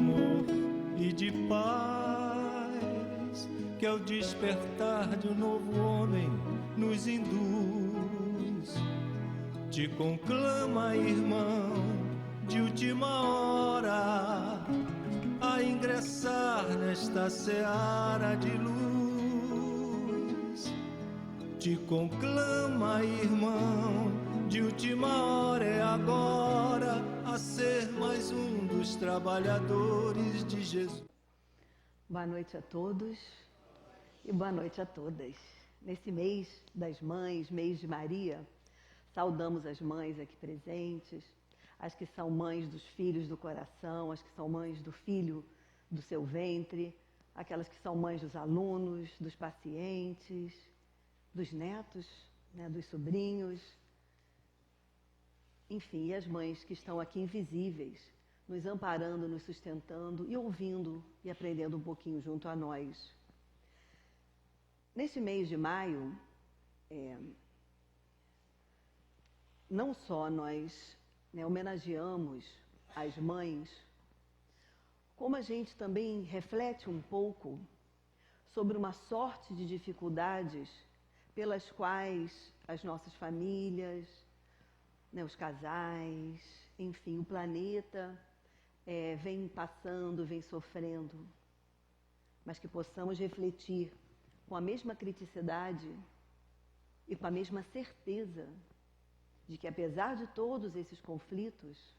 amor e de paz, que ao despertar de um novo homem nos induz. Te conclama, irmão, de última hora, a ingressar nesta seara de luz. Te conclama, irmão, de última hora, é agora, a ser mais um dos trabalhadores de Jesus. Boa noite a todos e boa noite a todas. Nesse mês das mães, mês de Maria, saudamos as mães aqui presentes, as que são mães dos filhos do coração, as que são mães do filho do seu ventre, aquelas que são mães dos alunos, dos pacientes, dos netos, né, dos sobrinhos, enfim, e as mães que estão aqui invisíveis, nos amparando, nos sustentando e ouvindo e aprendendo um pouquinho junto a nós. Neste mês de maio, não só nós homenageamos as mães, como a gente também reflete um pouco sobre uma sorte de dificuldades pelas quais as nossas famílias, os casais, enfim, o planeta vem passando, vem sofrendo, mas que possamos refletir com a mesma criticidade e com a mesma certeza de que, apesar de todos esses conflitos,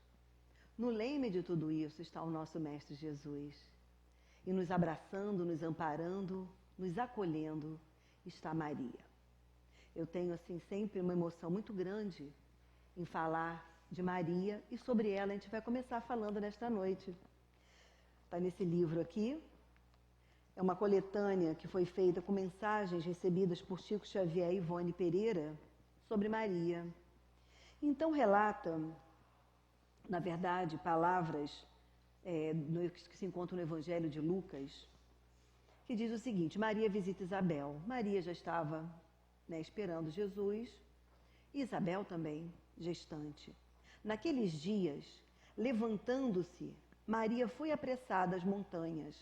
no leme de tudo isso está o nosso Mestre Jesus. E nos abraçando, nos amparando, nos acolhendo, está Maria. Eu tenho, assim, sempre uma emoção muito grande em falar de Maria, e sobre ela a gente vai começar falando nesta noite. Está nesse livro aqui. É uma coletânea que foi feita com mensagens recebidas por Chico Xavier e Ivone Pereira sobre Maria. Então relata, na verdade, palavras que se encontram no Evangelho de Lucas, que diz o seguinte: Maria visita Isabel. Maria já estava esperando Jesus, e Isabel também, gestante. Naqueles dias, levantando-se, Maria foi apressada às montanhas,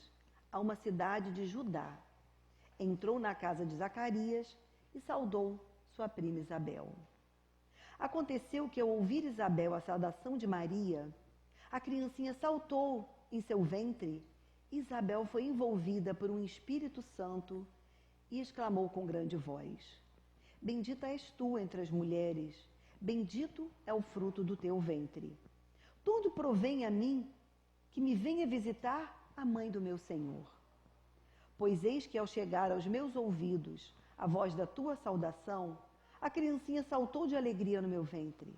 a uma cidade de Judá. Entrou na casa de Zacarias e saudou sua prima Isabel. Aconteceu que, ao ouvir Isabel a saudação de Maria, a criancinha saltou em seu ventre. Isabel foi envolvida por um Espírito Santo e exclamou com grande voz: Bendita és tu entre as mulheres, bendito é o fruto do teu ventre. Tudo provém a mim, que me venha visitar a mãe do meu Senhor. Pois eis que, ao chegar aos meus ouvidos a voz da tua saudação, a criancinha saltou de alegria no meu ventre.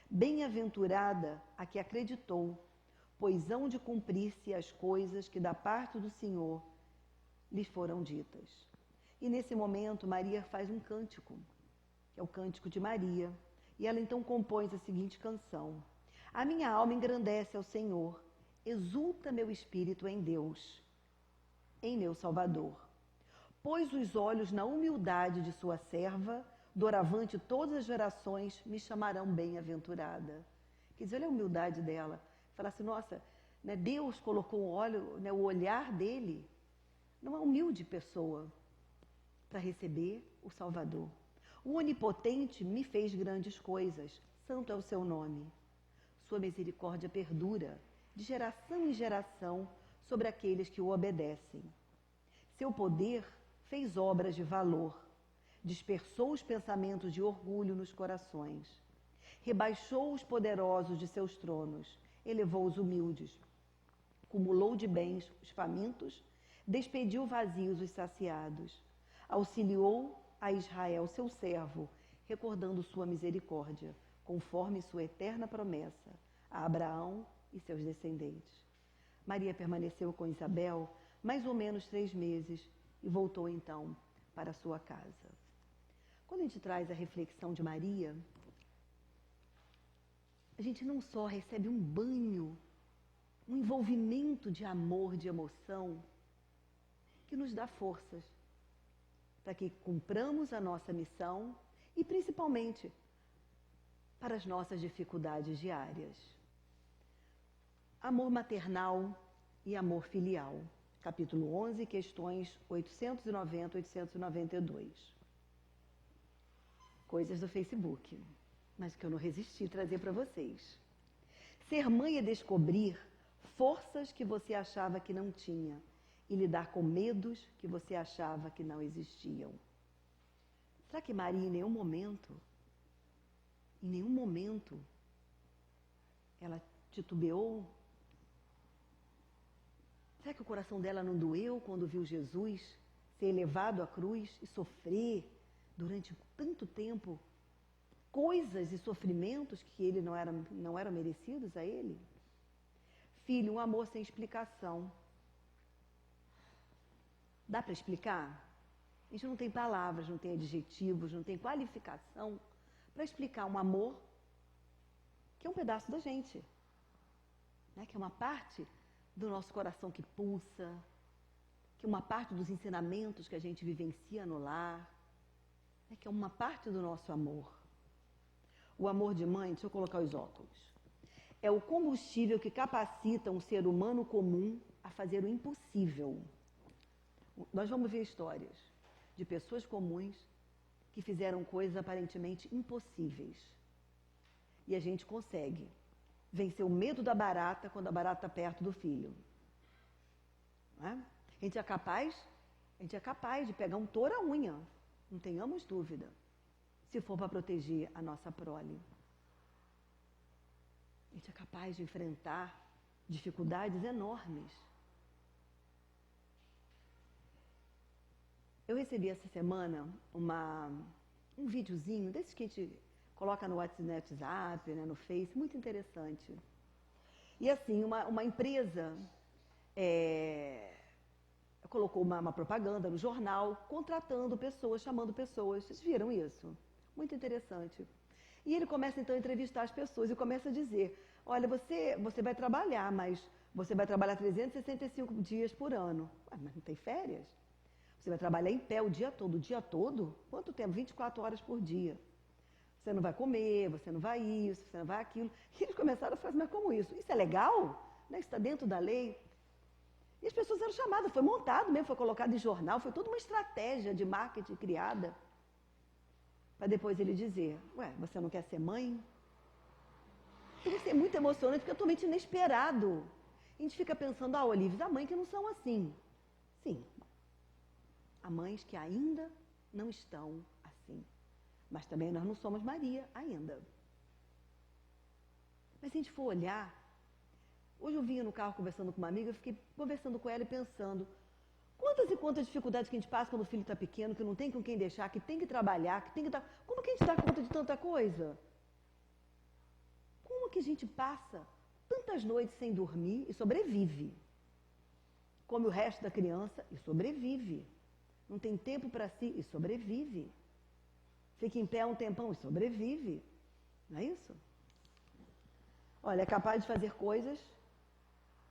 Bem-aventurada a que acreditou, pois hão de cumprir-se as coisas que da parte do Senhor lhes foram ditas. E nesse momento Maria faz um cântico, que é o Cântico de Maria, e ela então compõe a seguinte canção: A minha alma engrandece ao Senhor, exulta meu espírito em Deus, em meu Salvador. Pôs os olhos na humildade de sua serva, doravante todas as gerações me chamarão bem-aventurada. Quer dizer, olha a humildade dela. Fala assim, nossa, Deus colocou o olhar dele numa humilde pessoa para receber o Salvador. O Onipotente me fez grandes coisas, santo é o seu nome. Sua misericórdia perdura de geração em geração sobre aqueles que o obedecem. Seu poder fez obras de valor, dispersou os pensamentos de orgulho nos corações, rebaixou os poderosos de seus tronos, elevou os humildes, cumulou de bens os famintos, despediu vazios os saciados, auxiliou a Israel, seu servo, recordando sua misericórdia, conforme sua eterna promessa, a Abraão e seus descendentes. Maria permaneceu com Isabel mais ou menos 3 meses e voltou então para sua casa. Quando a gente traz a reflexão de Maria, a gente não só recebe um banho, um envolvimento de amor, de emoção, que nos dá forças para que cumpramos a nossa missão e, principalmente, para as nossas dificuldades diárias. Amor maternal e amor filial. Capítulo 11, questões 890 e 892. Coisas do Facebook, mas que eu não resisti a trazer para vocês. Ser mãe é descobrir forças que você achava que não tinha e lidar com medos que você achava que não existiam. Será que Maria, em nenhum momento, ela titubeou? Será que o coração dela não doeu quando viu Jesus ser elevado à cruz e sofrer durante tanto tempo coisas e sofrimentos que ele não eram merecidos a ele? Filho, um amor sem explicação. Dá para explicar? A gente não tem palavras, não tem adjetivos, não tem qualificação para explicar um amor que é um pedaço da gente, né? Que é uma parte do nosso coração que pulsa, que é uma parte dos ensinamentos que a gente vivencia no lar, né? Que é uma parte do nosso amor. O amor de mãe, deixa eu colocar os óculos, é o combustível que capacita um ser humano comum a fazer o impossível. Nós vamos ver histórias de pessoas comuns que fizeram coisas aparentemente impossíveis. E a gente consegue vencer o medo da barata quando a barata está perto do filho. Não é? A gente é capaz de pegar um touro à unha, não tenhamos dúvida, se for para proteger a nossa prole. A gente é capaz de enfrentar dificuldades enormes. Eu recebi essa semana um videozinho desses que a gente coloca no WhatsApp, né, no Face, muito interessante. E assim, uma empresa colocou uma propaganda no jornal, contratando pessoas, chamando pessoas. Vocês viram isso? Muito interessante. E ele começa então a entrevistar as pessoas e começa a dizer, olha, você vai trabalhar, mas você vai trabalhar 365 dias por ano. Ué, mas não tem férias? Você vai trabalhar em pé o dia todo. O dia todo? Quanto tempo? 24 horas por dia. Você não vai comer, você não vai isso, você não vai aquilo. E eles começaram a falar, mas como isso? Isso é legal? Né? Isso está dentro da lei? E as pessoas eram chamadas, foi montado mesmo, foi colocado em jornal, foi toda uma estratégia de marketing criada. Para depois ele dizer, ué, você não quer ser mãe? Isso é muito emocionante, porque é totalmente inesperado. A gente fica pensando, Olívia, há mães que não são assim. Sim, há mães que ainda não estão assim. Mas também nós não somos Maria ainda. Mas se a gente for olhar, hoje eu vinha no carro conversando com uma amiga, eu fiquei conversando com ela e pensando, quantas e quantas dificuldades que a gente passa quando o filho está pequeno, que não tem com quem deixar, que tem que trabalhar, que tem que dar... Como que a gente dá conta de tanta coisa? Como que a gente passa tantas noites sem dormir e sobrevive? Come o resto da criança e sobrevive. Não tem tempo para si e sobrevive. Fica em pé um tempão e sobrevive. Não é isso? Olha, é capaz de fazer coisas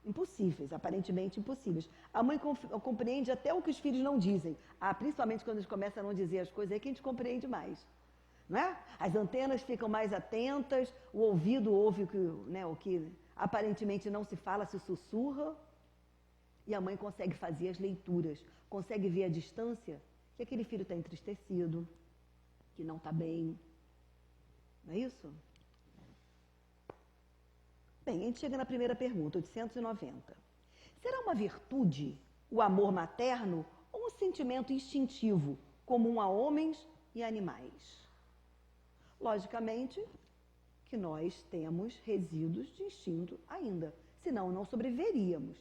impossíveis, aparentemente impossíveis. A mãe compreende até o que os filhos não dizem. Principalmente quando eles começam a não dizer as coisas, é que a gente compreende mais. Não é? As antenas ficam mais atentas, o ouvido ouve o que aparentemente não se fala, se sussurra. E a mãe consegue fazer as leituras, consegue ver a distância que aquele filho está entristecido, que não está bem. Não é isso? Bem, a gente chega na primeira pergunta, 890. Será uma virtude o amor materno ou um sentimento instintivo, comum a homens e animais? Logicamente que nós temos resíduos de instinto ainda, senão não sobreviveríamos.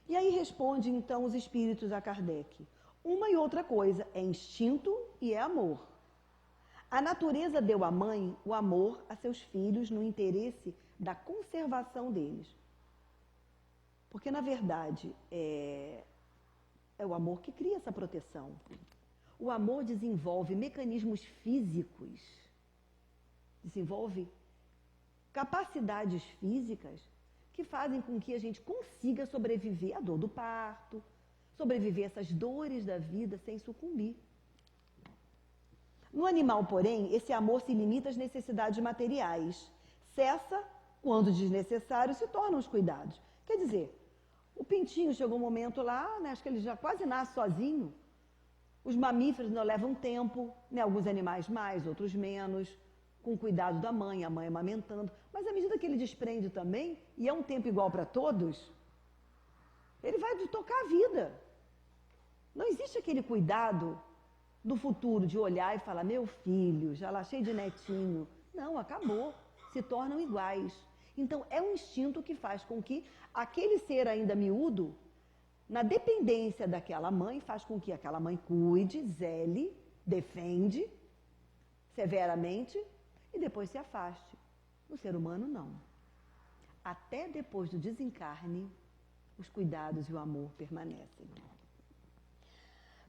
E aí responde então os espíritos a Kardec. Uma e outra coisa, é instinto e é amor. A natureza deu à mãe o amor a seus filhos no interesse da conservação deles. Porque, na verdade, é o amor que cria essa proteção. O amor desenvolve mecanismos físicos, desenvolve capacidades físicas que fazem com que a gente consiga sobreviver à dor do parto, sobreviver a essas dores da vida sem sucumbir. No animal, porém, esse amor se limita às necessidades materiais. Cessa quando desnecessário se tornam os cuidados. Quer dizer, O pintinho chegou um momento lá, né, acho que ele já quase nasce sozinho. Os mamíferos não levam tempo, né, alguns animais mais, outros menos, com cuidado da mãe, a mãe amamentando. Mas à medida que ele desprende também, e é um tempo igual para todos, ele vai tocar a vida. Não existe aquele cuidado do futuro de olhar e falar, meu filho, já lá cheio de netinho. Não, acabou. Se tornam iguais. Então, é um instinto que faz com que aquele ser ainda miúdo, na dependência daquela mãe, faz com que aquela mãe cuide, zele, defende severamente e depois se afaste. O ser humano, não. Até depois do desencarne, os cuidados e o amor permanecem.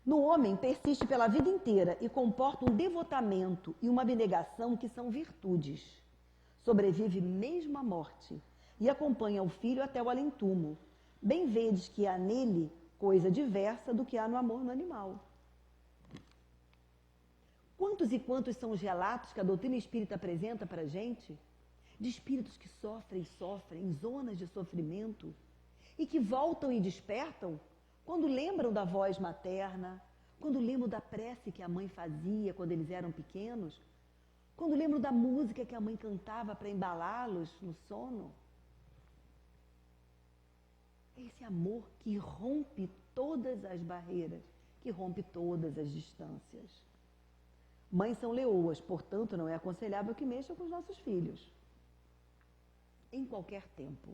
No homem, persiste pela vida inteira e comporta um devotamento e uma abnegação que são virtudes. Sobrevive mesmo à morte e acompanha o filho até o além-túmulo. Bem vedes que há nele coisa diversa do que há no amor no animal. Quantos e quantos são os relatos que a doutrina espírita apresenta para a gente de espíritos que sofrem em zonas de sofrimento e que voltam e despertam quando lembram da voz materna, quando lembram da prece que a mãe fazia quando eles eram pequenos, quando lembram da música que a mãe cantava para embalá-los no sono. É esse amor que rompe todas as barreiras, que rompe todas as distâncias. Mães são leoas, portanto, não é aconselhável que mexam com os nossos filhos. Em qualquer tempo,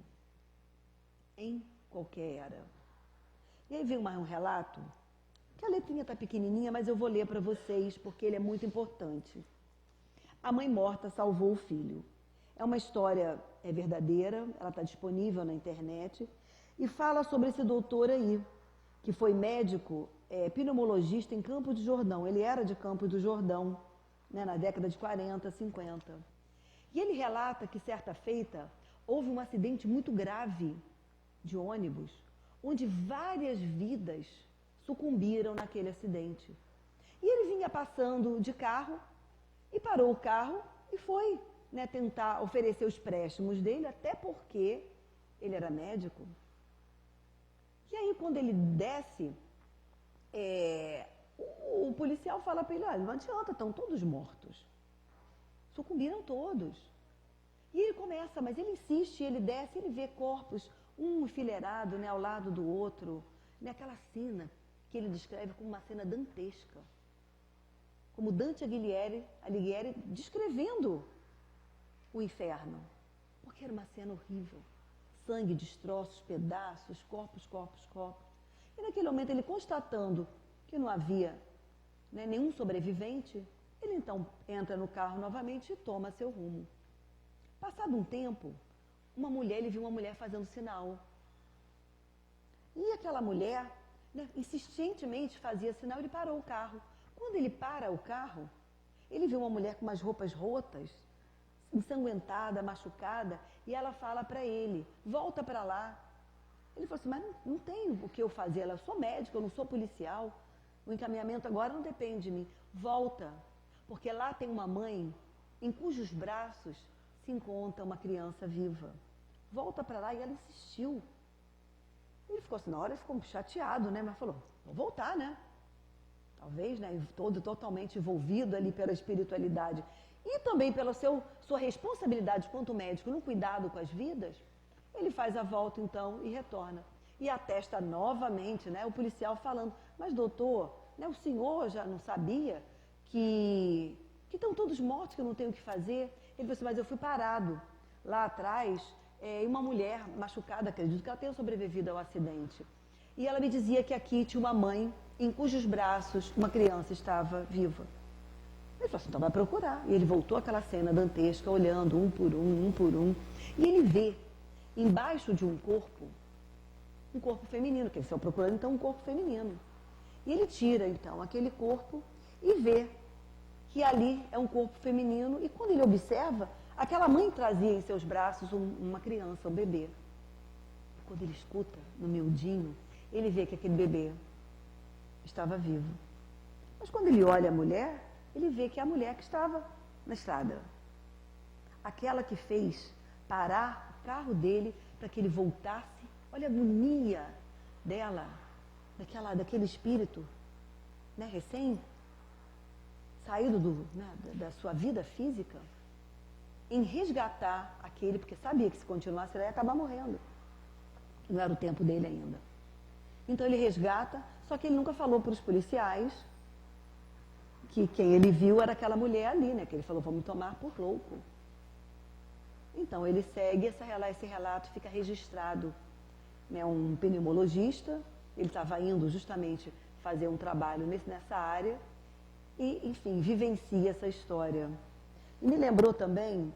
em qualquer era. E aí vem um relato, que a letrinha está pequenininha, mas eu vou ler para vocês, porque ele é muito importante. A mãe morta salvou o filho. É uma história verdadeira, ela está disponível na internet, e fala sobre esse doutor aí, que foi médico, pneumologista em Campos do Jordão. Ele era de Campos do Jordão, né, na década de 40, 50. E ele relata que, certa feita, houve um acidente muito grave de ônibus, onde várias vidas sucumbiram naquele acidente. E ele vinha passando de carro e parou o carro e foi, né, tentar oferecer os préstimos dele, até porque ele era médico. E aí, quando ele desce, o policial fala para ele, olha, não adianta, estão todos mortos. Sucumbiram todos. E ele começa, mas ele insiste, ele desce, ele vê corpos, um enfileirado, né, ao lado do outro, naquela cena que ele descreve como uma cena dantesca. Como Dante Alighieri descrevendo o inferno. Porque era uma cena horrível. Sangue, destroços, pedaços, corpos. E naquele momento ele constatando que não havia, né, nenhum sobrevivente, ele então entra no carro novamente e toma seu rumo. Passado um tempo, ele viu uma mulher fazendo sinal. E aquela mulher, né, insistentemente fazia sinal, ele parou o carro. Quando ele para o carro, ele vê uma mulher com umas roupas rotas, ensanguentada, machucada, e ela fala para ele, volta para lá. Ele falou assim, mas não tem o que eu fazer, eu sou médico, eu não sou policial, o encaminhamento agora não depende de mim. Volta, porque lá tem uma mãe em cujos braços se encontra uma criança viva. Volta para lá, e ela insistiu. Ele ficou assim, na hora ele ficou chateado, né? Mas falou, vou voltar, né? Talvez, né? Todo totalmente envolvido ali pela espiritualidade. E também pela sua responsabilidade quanto médico no cuidado com as vidas, ele faz a volta então e retorna. E atesta novamente, né? O policial falando, mas doutor, né, o senhor já não sabia que estão todos mortos, que eu não tenho o que fazer? Ele falou assim, mas eu fui parado lá atrás, uma mulher machucada, acredito que ela tenha sobrevivido ao acidente. E ela me dizia que aqui tinha uma mãe em cujos braços uma criança estava viva. Ele falou assim, então vai procurar. E ele voltou àquela cena dantesca, olhando um por um. E ele vê, embaixo de um corpo feminino, que ele estava procurando então um corpo feminino. E ele tira então aquele corpo e vê que ali é um corpo feminino. E quando ele observa, aquela mãe trazia em seus braços uma criança, um bebê. Quando ele escuta, no miudinho, ele vê que aquele bebê estava vivo. Mas quando ele olha a mulher, ele vê que é a mulher que estava na estrada. Aquela que fez parar o carro dele para que ele voltasse Olha a agonia dela, daquele espírito, né, recém saído da sua vida física, em resgatar aquele, porque sabia que se continuasse ele ia acabar morrendo. Não era o tempo dele ainda. Então ele resgata, só que ele nunca falou para os policiais que quem ele viu era aquela mulher ali, né? Que ele falou, vamos tomar por louco. Então ele segue esse relato, fica registrado. Né? Um pneumologista, ele estava indo justamente fazer um trabalho nessa área e, enfim, vivencia essa história. E me lembrou também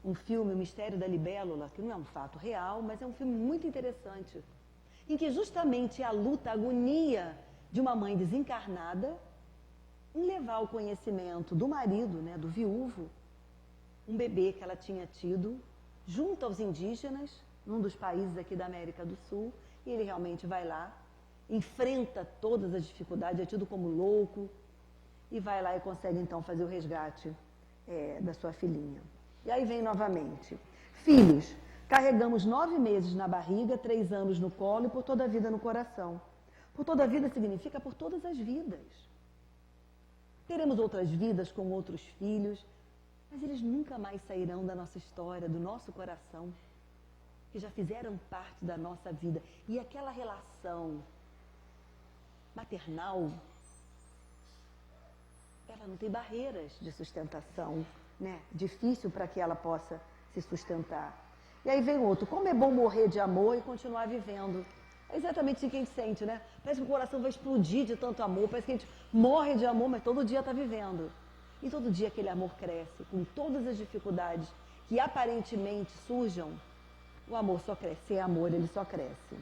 um filme, O Mistério da Libélula, que não é um fato real, mas é um filme muito interessante, em que justamente a luta, a agonia de uma mãe desencarnada em levar ao conhecimento do marido, né, do viúvo, um bebê que ela tinha tido junto aos indígenas, num dos países aqui da América do Sul, e ele realmente vai lá, enfrenta todas as dificuldades, é tido como louco, e vai lá e consegue então fazer o resgate da sua filhinha. E aí vem novamente. Filhos, carregamos 9 meses na barriga, 3 anos no colo e por toda a vida no coração. Por toda a vida significa por todas as vidas. Teremos outras vidas com outros filhos, mas eles nunca mais sairão da nossa história, do nosso coração, que já fizeram parte da nossa vida. E aquela relação maternal, ela não tem barreiras de sustentação, né? Difícil para que ela possa se sustentar. E aí vem outro, como é bom morrer de amor e continuar vivendo. É exatamente isso que a gente sente, né? Parece que o coração vai explodir de tanto amor, parece que a gente morre de amor, mas todo dia está vivendo. E todo dia aquele amor cresce, com todas as dificuldades que aparentemente surjam, o amor só cresce, sem amor ele só cresce.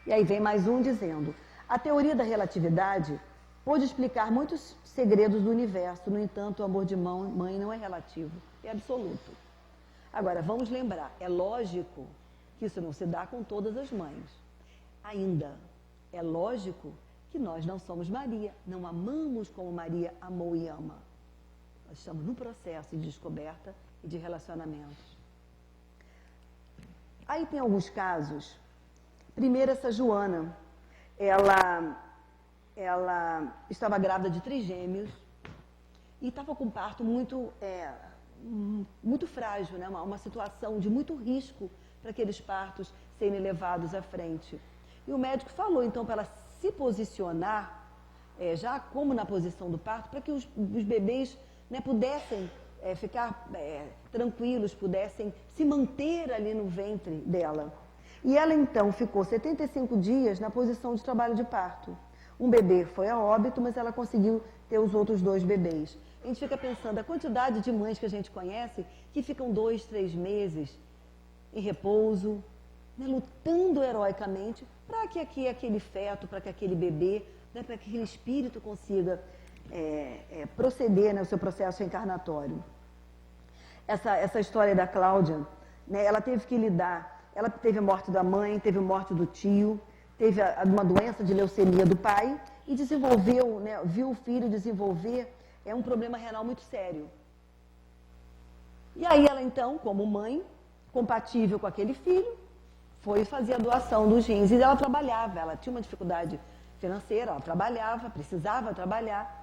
E aí vem mais um dizendo, a teoria da relatividade pôde explicar muitos segredos do universo, no entanto o amor de mãe não é relativo, é absoluto. Agora, vamos lembrar, é lógico que isso não se dá com todas as mães. Ainda, é lógico que nós não somos Maria, não amamos como Maria amou e ama. Nós estamos num processo de descoberta e de relacionamentos. Aí tem alguns casos. Primeiro, essa Joana, ela estava grávida de trigêmeos e estava com um parto muito frágil, né? Uma situação de muito risco para aqueles partos serem levados à frente. E o médico falou, então, para ela se posicionar, já como na posição do parto, para que os bebês, né, pudessem ficar tranquilos, pudessem se manter ali no ventre dela. E ela, então, ficou 75 dias na posição de trabalho de parto. Um bebê foi a óbito, mas ela conseguiu ter os outros 2 bebês. A gente fica pensando, a quantidade de mães que a gente conhece que ficam 2, 3 meses em repouso, né, lutando heroicamente para que aquele feto, para que aquele bebê, né, para que aquele espírito consiga proceder, né, o seu processo encarnatório. Essa história da Cláudia, né, ela teve que lidar, ela teve a morte da mãe, teve a morte do tio, teve uma doença de leucemia do pai e desenvolveu, né, viu o filho desenvolver um problema renal muito sério. E aí ela então, como mãe, compatível com aquele filho, foi fazer a doação dos rins. E ela trabalhava, ela tinha uma dificuldade financeira, ela trabalhava, precisava trabalhar.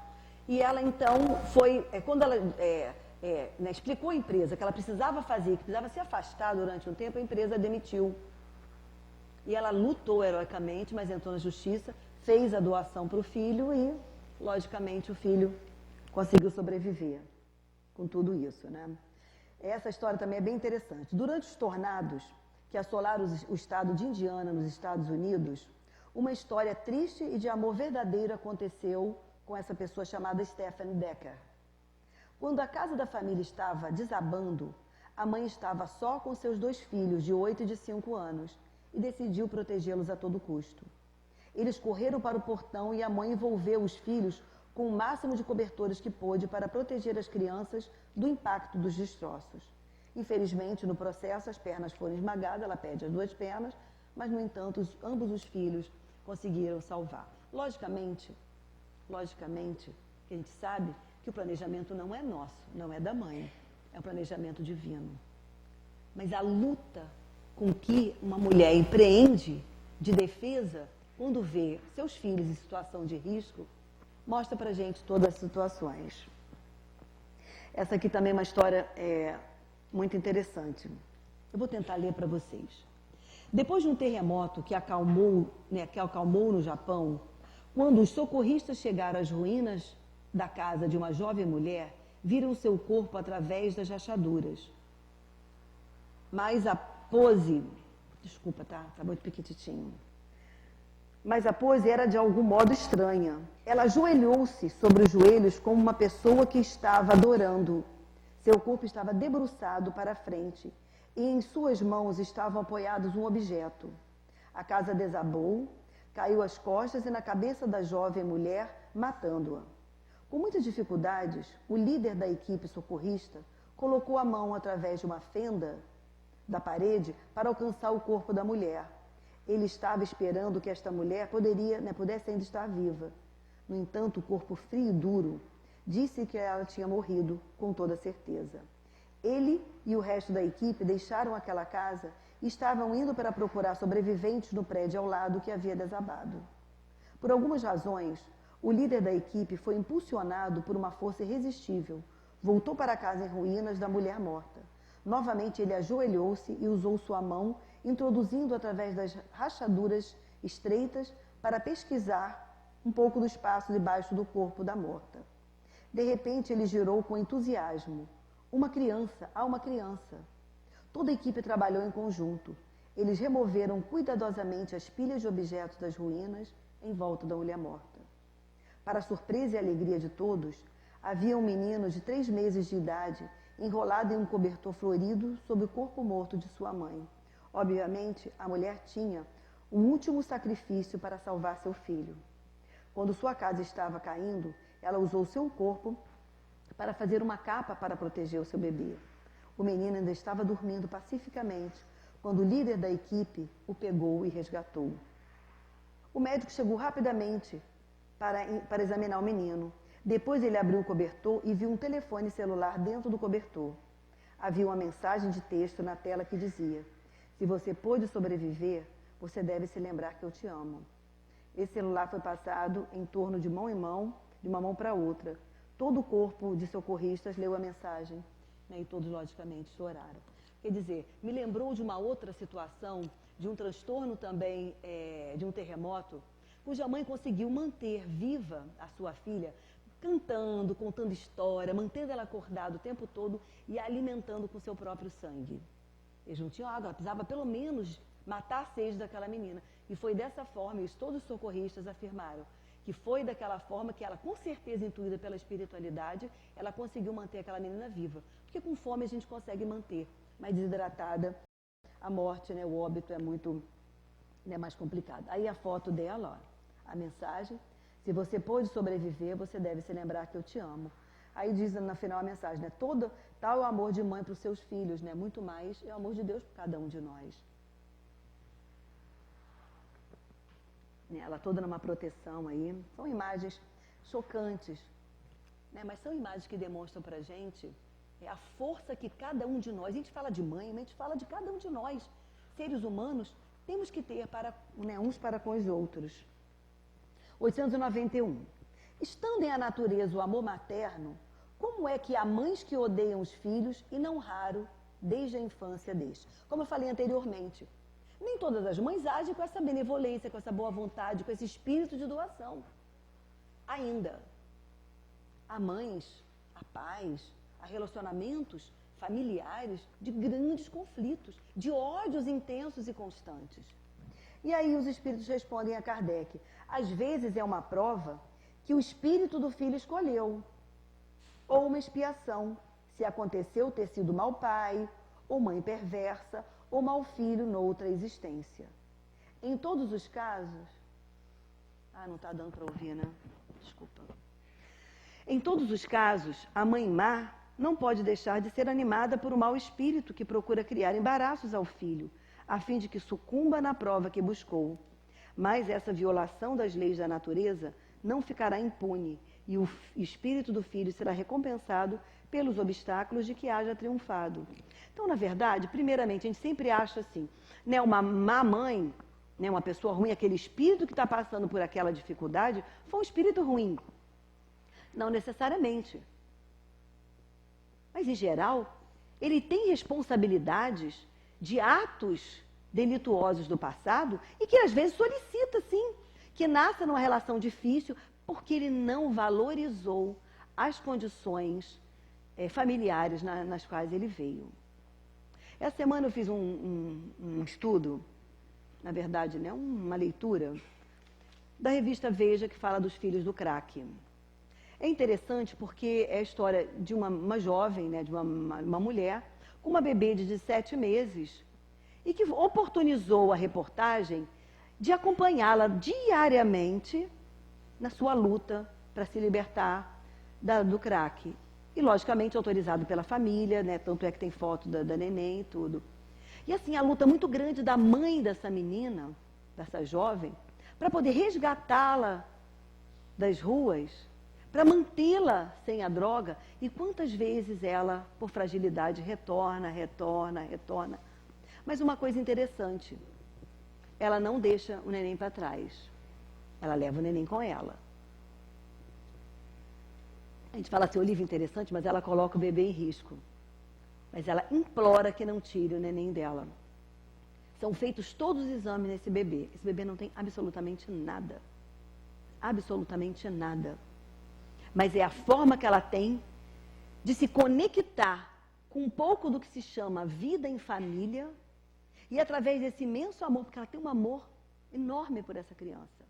E ela então foi, quando ela né, explicou à empresa que ela precisava fazer, que precisava se afastar durante um tempo, a empresa demitiu. E ela lutou heroicamente, mas entrou na justiça, fez a doação para o filho e, logicamente, o filho conseguiu sobreviver com tudo isso, né? Essa história também é bem interessante. Durante os tornados que assolaram o estado de Indiana, nos Estados Unidos, uma história triste e de amor verdadeiro aconteceu com essa pessoa chamada Stephanie Decker. Quando a casa da família estava desabando, a mãe estava só com seus 2 filhos, de 8 e de 5 anos, e decidiu protegê-los a todo custo. Eles correram para o portão e a mãe envolveu os filhos com o máximo de cobertores que pôde para proteger as crianças do impacto dos destroços. Infelizmente, no processo, as pernas foram esmagadas, ela perde as 2 pernas, mas, no entanto, ambos os filhos conseguiram salvar. Logicamente, a gente sabe que o planejamento não é nosso, não é da mãe, é um planejamento divino. Mas a luta com que uma mulher empreende de defesa quando vê seus filhos em situação de risco, mostra pra gente todas as situações. Essa aqui também é uma história muito interessante. Eu vou tentar ler para vocês. Depois de um terremoto que acalmou no Japão, quando os socorristas chegaram às ruínas da casa de uma jovem mulher, viram seu corpo através das rachaduras. Mas a pose... Desculpa, tá muito pequititinho. Mas a pose era de algum modo estranha. Ela ajoelhou-se sobre os joelhos como uma pessoa que estava adorando. Seu corpo estava debruçado para a frente e em suas mãos estavam apoiados um objeto. A casa desabou, caiu às costas e na cabeça da jovem mulher, matando-a. Com muitas dificuldades, o líder da equipe socorrista colocou a mão através de uma fenda da parede para alcançar o corpo da mulher. Ele estava esperando que esta mulher pudesse ainda estar viva. No entanto, o corpo frio e duro disse que ela tinha morrido, com toda certeza. Ele e o resto da equipe deixaram aquela casa e estavam indo para procurar sobreviventes no prédio ao lado que havia desabado. Por algumas razões, o líder da equipe foi impulsionado por uma força irresistível. Voltou para a casa em ruínas da mulher morta. Novamente ele ajoelhou-se e usou sua mão, introduzindo através das rachaduras estreitas para pesquisar um pouco do espaço debaixo do corpo da morta. De repente ele girou com entusiasmo. Uma criança. Toda a equipe trabalhou em conjunto. Eles removeram cuidadosamente as pilhas de objetos das ruínas em volta da mulher morta. Para a surpresa e alegria de todos, havia um menino de 3 meses de idade enrolado em um cobertor florido sob o corpo morto de sua mãe. Obviamente, a mulher tinha um último sacrifício para salvar seu filho. Quando sua casa estava caindo, ela usou seu corpo para fazer uma capa para proteger o seu bebê. O menino ainda estava dormindo pacificamente quando o líder da equipe o pegou e resgatou. O médico chegou rapidamente para examinar o menino. Depois ele abriu o cobertor e viu um telefone celular dentro do cobertor. Havia uma mensagem de texto na tela que dizia: "Se você pôde sobreviver, você deve se lembrar que eu te amo." Esse celular foi passado em torno de mão em mão, de uma mão para outra. Todo o corpo de socorristas leu a mensagem, né, e todos, logicamente, choraram. Quer dizer, me lembrou de uma outra situação, de um transtorno também, de um terremoto, cuja mãe conseguiu manter viva a sua filha, cantando, contando história, mantendo ela acordada o tempo todo e alimentando com seu próprio sangue. Eles não tinham água, ela precisava pelo menos matar a sede daquela menina. E foi dessa forma, e todos os socorristas afirmaram, que foi daquela forma que ela, com certeza intuída pela espiritualidade, ela conseguiu manter aquela menina viva. Porque com fome a gente consegue manter, mas desidratada, a morte, né, o óbito é muito mais complicado. Aí a foto dela, ó, a mensagem: "Se você pôde sobreviver, você deve se lembrar que eu te amo." Aí diz no final a mensagem, né, tal é o amor de mãe para os seus filhos, né, muito mais é o amor de Deus por cada um de nós. Ela toda numa proteção aí. São imagens chocantes, né? Mas são imagens que demonstram para a gente a força que cada um de nós, a gente fala de mãe, mas a gente fala de cada um de nós, seres humanos, temos que ter uns para com os outros. 891. Estando em a natureza o amor materno, como é que há mães que odeiam os filhos e não raro desde a infância destes? Como eu falei anteriormente, nem todas as mães agem com essa benevolência, com essa boa vontade, com esse espírito de doação. Ainda. Há mães, há pais, há relacionamentos familiares de grandes conflitos, de ódios intensos e constantes. E aí os espíritos respondem a Kardec: às vezes é uma prova que o espírito do filho escolheu, ou uma expiação, se aconteceu ter sido mau pai, ou mãe perversa, ou mau filho noutra existência. Em todos os casos... não está dando para ouvir, né? Desculpa. Em todos os casos, a mãe má não pode deixar de ser animada por um mau espírito que procura criar embaraços ao filho, a fim de que sucumba na prova que buscou. Mas essa violação das leis da natureza não ficará impune, e o espírito do filho será recompensado pelos obstáculos de que haja triunfado. Então, na verdade, primeiramente, a gente sempre acha assim, né, uma má mãe, né, uma pessoa ruim, aquele espírito que está passando por aquela dificuldade, foi um espírito ruim. Não necessariamente. Mas, em geral, ele tem responsabilidades de atos delituosos do passado e que, às vezes, solicita, sim, que nasça numa relação difícil porque ele não valorizou as condições familiares nas quais ele veio. Essa semana eu fiz um estudo, na verdade, né, uma leitura, da revista Veja, que fala dos filhos do crack. É interessante porque é a história de uma jovem, né, de uma mulher, com uma bebê de 17 meses, e que oportunizou a reportagem de acompanhá-la diariamente na sua luta para se libertar do crack. E, logicamente, autorizado pela família, né, tanto é que tem foto da neném e tudo. E, assim, a luta muito grande da mãe dessa menina, dessa jovem, para poder resgatá-la das ruas, para mantê-la sem a droga, e quantas vezes ela, por fragilidade, retorna. Mas uma coisa interessante, ela não deixa o neném para trás, ela leva o neném com ela. A gente fala assim, Olivia, interessante, mas ela coloca o bebê em risco. Mas ela implora que não tire o neném dela. São feitos todos os exames nesse bebê. Esse bebê não tem absolutamente nada. Absolutamente nada. Mas é a forma que ela tem de se conectar com um pouco do que se chama vida em família e através desse imenso amor, porque ela tem um amor enorme por essa criança,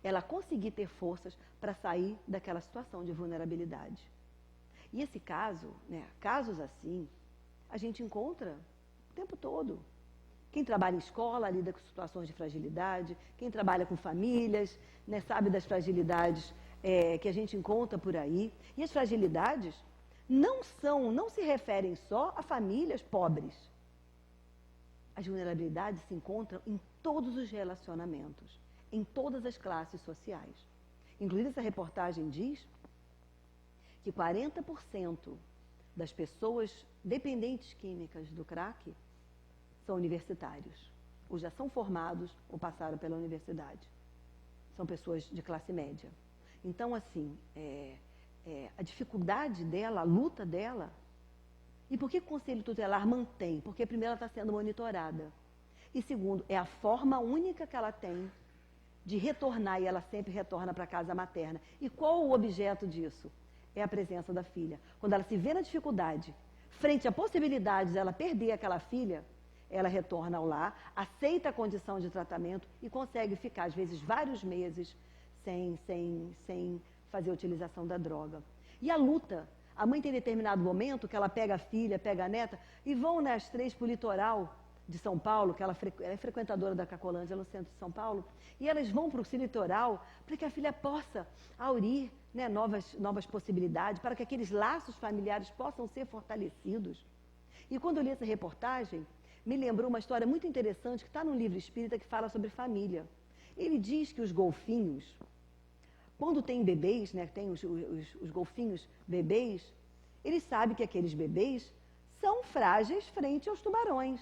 ela conseguir ter forças para sair daquela situação de vulnerabilidade. E esse caso, né, casos assim, a gente encontra o tempo todo. Quem trabalha em escola lida com situações de fragilidade, quem trabalha com famílias, né, sabe das fragilidades que a gente encontra por aí. E as fragilidades não se referem só a famílias pobres. As vulnerabilidades se encontram em todos os relacionamentos, em todas as classes sociais. Inclusive, essa reportagem diz que 40% das pessoas dependentes químicas do crack são universitários, ou já são formados ou passaram pela universidade. São pessoas de classe média. Então, assim, a dificuldade dela, a luta dela. E por que o Conselho Tutelar mantém? Porque, primeiro, ela está sendo monitorada. E, segundo, é a forma única que ela tem de retornar, e ela sempre retorna para a casa materna. E qual o objeto disso? É a presença da filha. Quando ela se vê na dificuldade, frente à possibilidade de ela perder aquela filha, ela retorna ao lar, aceita a condição de tratamento e consegue ficar, às vezes, vários meses sem fazer a utilização da droga. E a luta. A mãe tem determinado momento que ela pega a filha, pega a neta e vão, né, as três para o litoral de São Paulo, que ela é frequentadora da Cacolândia, no centro de São Paulo, e elas vão para o litoral para que a filha possa aurir, né, novas possibilidades, para que aqueles laços familiares possam ser fortalecidos. E quando eu li essa reportagem, me lembrou uma história muito interessante que está num livro espírita que fala sobre família. Ele diz que os golfinhos, quando tem bebês, né, tem os golfinhos bebês, eles sabem que aqueles bebês são frágeis frente aos tubarões.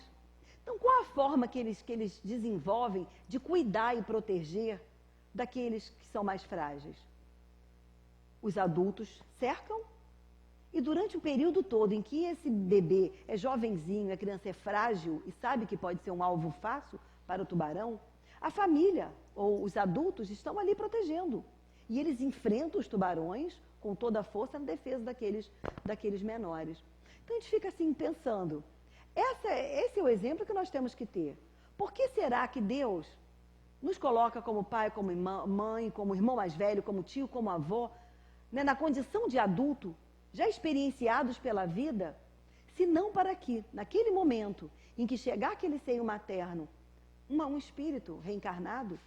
Então, qual a forma que eles desenvolvem de cuidar e proteger daqueles que são mais frágeis? Os adultos cercam e durante o período todo em que esse bebê é jovenzinho, a criança é frágil e sabe que pode ser um alvo fácil para o tubarão, a família ou os adultos estão ali protegendo. E eles enfrentam os tubarões com toda a força na defesa daqueles menores. Então, a gente fica assim pensando, esse é o exemplo que nós temos que ter. Por que será que Deus nos coloca como pai, como mãe, como irmão mais velho, como tio, como avô, né, na condição de adulto, já experienciados pela vida, se não para que, naquele momento em que chegar aquele seio materno, um espírito reencarnado,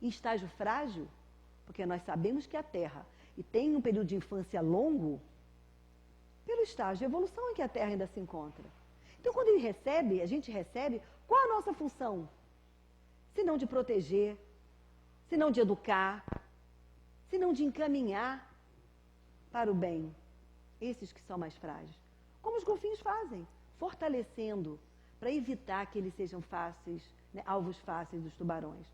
em estágio frágil, porque nós sabemos que a Terra e tem um período de infância longo, pelo estágio de evolução em que a Terra ainda se encontra. Então, quando a gente recebe, qual a nossa função? Se não de proteger, se não de educar, se não de encaminhar para o bem, esses que são mais frágeis, como os golfinhos fazem, fortalecendo para evitar que eles sejam fáceis, né, alvos fáceis dos tubarões.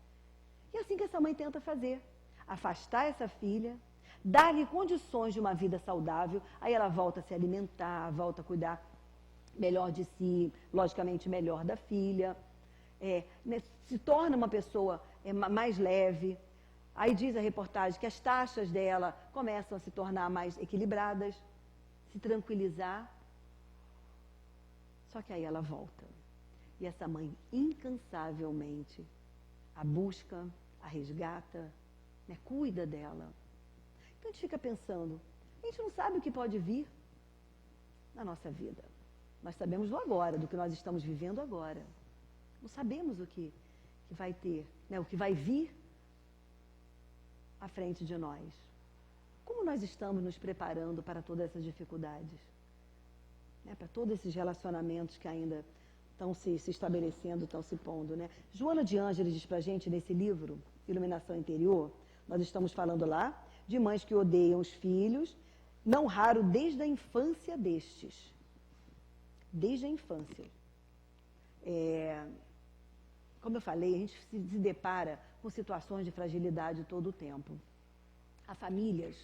E é assim que essa mãe tenta fazer, afastar essa filha, dar-lhe condições de uma vida saudável, aí ela volta a se alimentar, volta a cuidar melhor de si, logicamente melhor da filha, né, se torna uma pessoa mais leve. Aí diz a reportagem que as taxas dela começam a se tornar mais equilibradas, se tranquilizar. Só que aí ela volta. E essa mãe incansavelmente a busca, a resgata, né, cuida dela. Então a gente fica pensando, a gente não sabe o que pode vir na nossa vida. Nós sabemos do agora, do que nós estamos vivendo agora. Não sabemos o que vai ter, né, o que vai vir à frente de nós. Como nós estamos nos preparando para todas essas dificuldades? Né, para todos esses relacionamentos que ainda estão se estabelecendo, estão se pondo, né? Joana de Ângeles diz para a gente nesse livro, Iluminação Interior, nós estamos falando lá de mães que odeiam os filhos, não raro desde a infância destes. Desde a infância. Como eu falei, a gente se depara com situações de fragilidade todo o tempo. Há famílias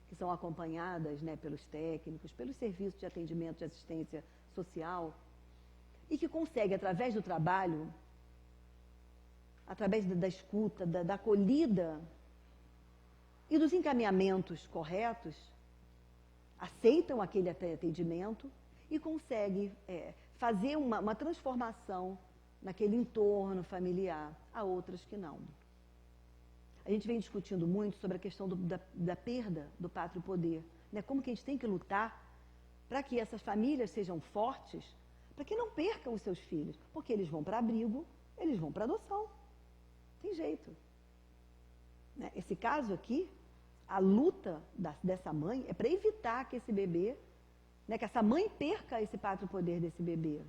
que são acompanhadas, né, pelos técnicos, pelos serviços de atendimento de assistência social, e que conseguem, através do trabalho, através da escuta, da acolhida e dos encaminhamentos corretos, aceitam aquele atendimento e conseguem fazer uma transformação naquele entorno familiar. Há outras que não. A gente vem discutindo muito sobre a questão da perda do pátrio poder, né? Como que a gente tem que lutar para que essas famílias sejam fortes, para que não percam os seus filhos, porque eles vão para abrigo, eles vão para adoção. Tem jeito. Né? Esse caso aqui, a luta dessa mãe é para evitar que esse bebê, né, que essa mãe perca esse pátrio poder desse bebê.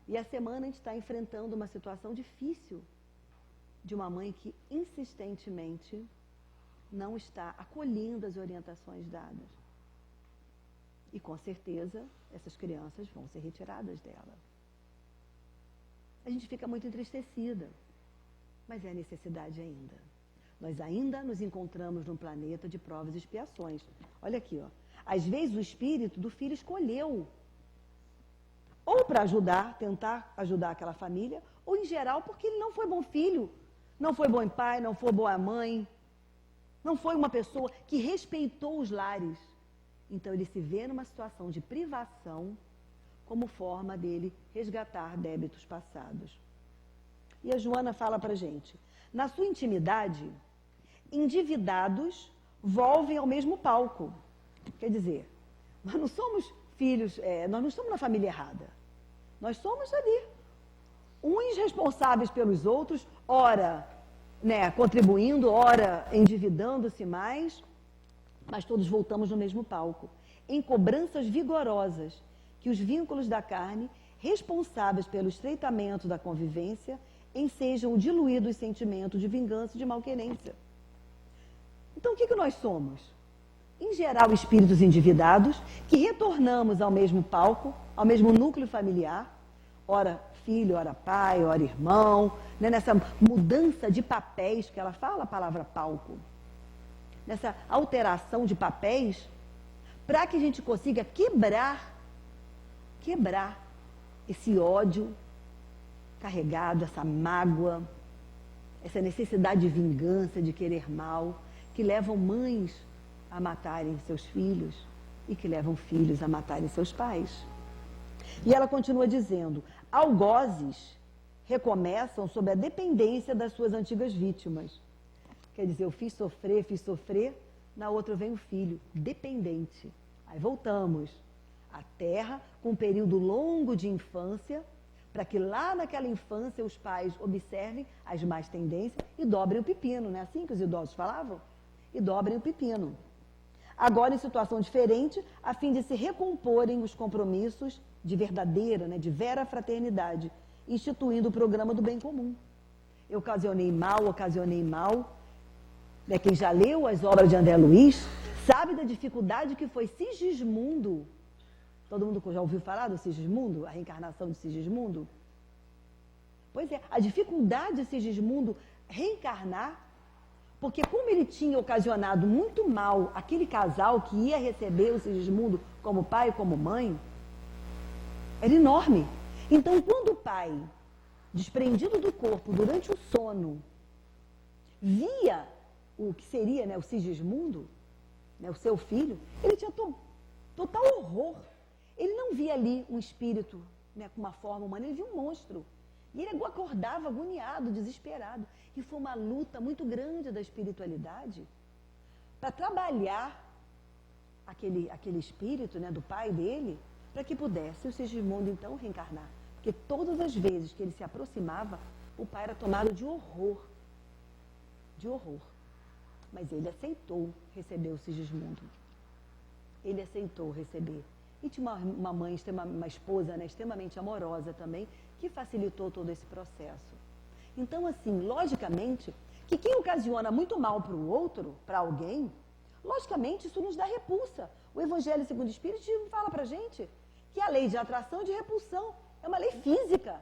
E a semana a gente está enfrentando uma situação difícil de uma mãe que insistentemente não está acolhendo as orientações dadas. E com certeza essas crianças vão ser retiradas dela. A gente fica muito entristecida, mas é a necessidade ainda. Nós ainda nos encontramos num planeta de provas e expiações. Olha aqui, ó. Às vezes o espírito do filho escolheu ou para ajudar, tentar ajudar aquela família, ou em geral porque ele não foi bom filho, não foi bom pai, não foi boa mãe, não foi uma pessoa que respeitou os lares. Então ele se vê numa situação de privação como forma dele resgatar débitos passados. E a Joana fala para a gente, na sua intimidade, endividados volvem ao mesmo palco. Quer dizer, nós não somos filhos, nós não estamos na família errada. Nós somos ali, uns responsáveis pelos outros, ora, né, contribuindo, ora endividando-se mais, mas todos voltamos no mesmo palco, em cobranças vigorosas, que os vínculos da carne, responsáveis pelo estreitamento da convivência, ensejam o diluído sentimento de vingança e de malquerência. Então, o que nós somos? Em geral, espíritos endividados, que retornamos ao mesmo palco, ao mesmo núcleo familiar, ora filho, ora pai, ora irmão, né, nessa mudança de papéis, que ela fala a palavra palco, nessa alteração de papéis, para que a gente consiga quebrar esse ódio carregado, essa mágoa, essa necessidade de vingança, de querer mal, que levam mães a matarem seus filhos e que levam filhos a matarem seus pais. E ela continua dizendo, algozes recomeçam sob a dependência das suas antigas vítimas. Quer dizer, eu fiz sofrer, na outra vem o filho, dependente. Aí voltamos. A terra, com um período longo de infância, para que lá naquela infância os pais observem as más tendências e dobrem o pepino, não é assim que os idosos falavam? E dobrem o pepino. Agora em situação diferente, a fim de se recomporem os compromissos de verdadeira, né, de vera fraternidade, instituindo o programa do bem comum. Eu ocasionei mal, né, quem já leu as obras de André Luiz sabe da dificuldade que foi Sigismundo. Todo mundo já ouviu falar do Sigismundo? A reencarnação de Sigismundo? Pois é, a dificuldade de Sigismundo reencarnar, porque como ele tinha ocasionado muito mal aquele casal que ia receber o Sigismundo como pai e como mãe, era enorme. Então, quando o pai, desprendido do corpo durante o sono, via o que seria, né, o Sigismundo, né, o seu filho, ele tinha total horror. Ele não via ali um espírito, né, com uma forma humana, ele via um monstro. E ele acordava agoniado, desesperado. E foi uma luta muito grande da espiritualidade para trabalhar aquele espírito, né, do pai dele, para que pudesse o Sigismundo então reencarnar. Porque todas as vezes que ele se aproximava, o pai era tomado de horror. De horror. Mas ele aceitou receber o Sigismundo. Ele aceitou receber. E tinha uma mãe, uma esposa, né, extremamente amorosa também, que facilitou todo esse processo. Então, assim, logicamente, que quem ocasiona muito mal para o outro, para alguém, logicamente isso nos dá repulsa. O Evangelho segundo o Espírito fala para a gente que a lei de atração e de repulsão é uma lei física.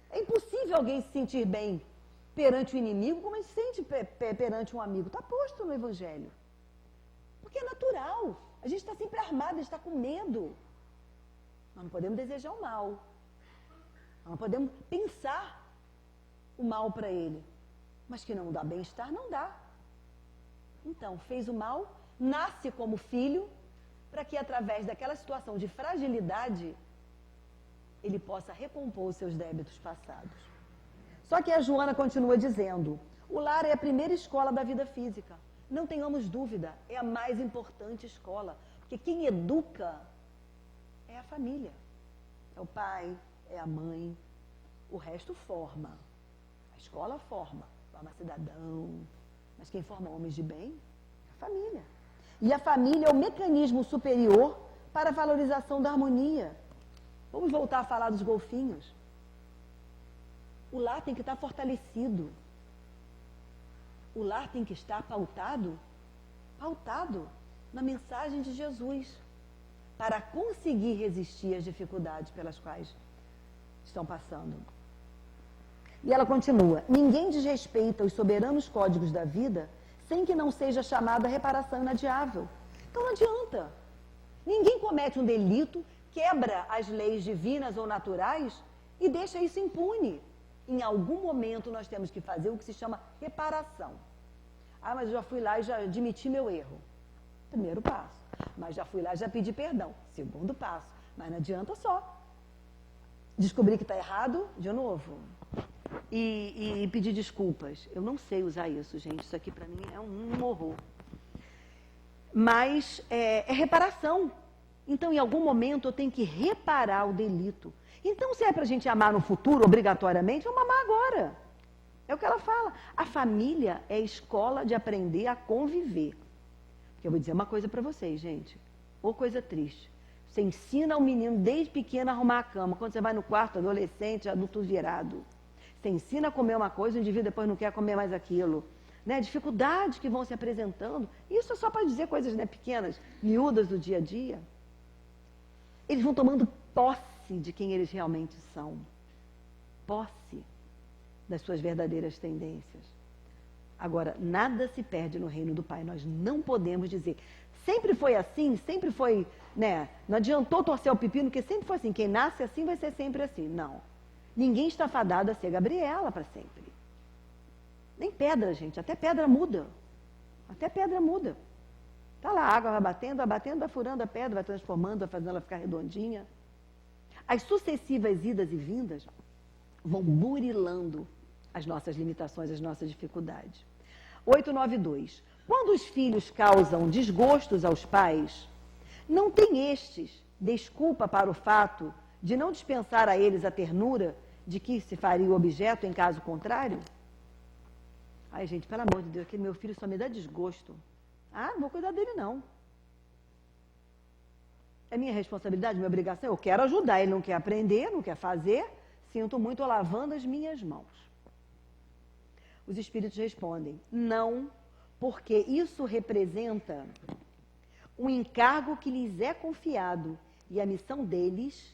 É impossível alguém se sentir bem perante o inimigo como ele se sente perante um amigo. Está posto no Evangelho. Porque é natural. A gente está sempre armado, a gente está com medo. Nós não podemos desejar o mal. Nós não podemos pensar o mal para ele. Mas que não dá bem-estar, não dá. Então, fez o mal, nasce como filho, para que através daquela situação de fragilidade, ele possa recompor os seus débitos passados. Só que a Joana continua dizendo, o lar é a primeira escola da vida física. Não tenhamos dúvida, é a mais importante escola. Porque quem educa é a família. É o pai, é a mãe. O resto forma. A escola forma cidadão. Mas quem forma homens de bem é a família. E a família é o mecanismo superior para a valorização da harmonia. Vamos voltar a falar dos golfinhos. O lar tem que estar fortalecido. O lar tem que estar pautado na mensagem de Jesus, para conseguir resistir às dificuldades pelas quais estão passando. E ela continua, ninguém desrespeita os soberanos códigos da vida sem que não seja chamada reparação inadiável. Então não adianta. Ninguém comete um delito, quebra as leis divinas ou naturais e deixa isso impune. Em algum momento nós temos que fazer o que se chama reparação. Ah, mas eu já fui lá e já admiti meu erro. Primeiro passo. Mas já fui lá e já pedi perdão. Segundo passo. Mas não adianta só descobrir que está errado de novo. E pedir desculpas. Eu não sei usar isso, gente. Isso aqui para mim é um horror. Mas é reparação. Então, em algum momento, eu tenho que reparar o delito. Então, se é para a gente amar no futuro, obrigatoriamente, vamos amar agora. É o que ela fala. A família é a escola de aprender a conviver. Porque eu vou dizer uma coisa para vocês, gente. Ou coisa triste. Você ensina o menino desde pequeno a arrumar a cama. Quando você vai no quarto, adolescente, adulto virado. Você ensina a comer uma coisa, o indivíduo depois não quer comer mais aquilo. Né? Dificuldades que vão se apresentando. Isso é só para dizer coisas, né, pequenas, miúdas do dia a dia. Eles vão tomando posse de quem eles realmente são. Posse das suas verdadeiras tendências. Agora, nada se perde no reino do Pai. Nós não podemos dizer, sempre foi assim, sempre foi, né? Não adiantou torcer o pepino, porque sempre foi assim. Quem nasce assim vai ser sempre assim. Não. Ninguém está fadado a ser Gabriela para sempre. Nem pedra, gente. Até pedra muda. Até pedra muda. Está lá, a água vai batendo, vai furando a pedra, vai transformando, vai fazendo ela ficar redondinha. As sucessivas idas e vindas vão burilando as nossas limitações, as nossas dificuldades. 892. Quando os filhos causam desgostos aos pais, não tem estes desculpa para o fato de não dispensar a eles a ternura de que se faria o objeto em caso contrário? Ai, gente, pelo amor de Deus, aquele meu filho só me dá desgosto. Ah, não vou cuidar dele, não. É minha responsabilidade, minha obrigação. Eu quero ajudar, ele não quer aprender, não quer fazer. Sinto muito lavando as minhas mãos. Os espíritos respondem, não, porque isso representa um encargo que lhes é confiado e a missão deles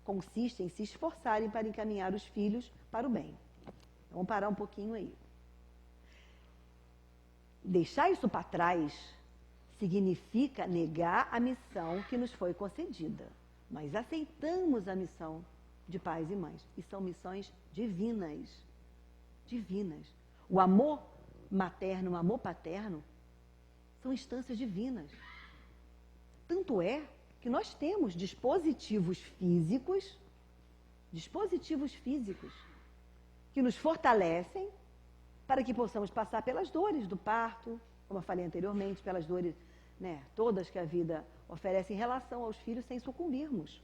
consiste em se esforçarem para encaminhar os filhos para o bem. Vamos parar um pouquinho aí. Deixar isso para trás significa negar a missão que nos foi concedida. Nós aceitamos a missão de pais e mães, e são missões divinas. Divinas. O amor materno, o amor paterno, são instâncias divinas. Tanto é que nós temos dispositivos físicos que nos fortalecem para que possamos passar pelas dores do parto, como eu falei anteriormente, pelas dores, né, todas que a vida oferece em relação aos filhos sem sucumbirmos.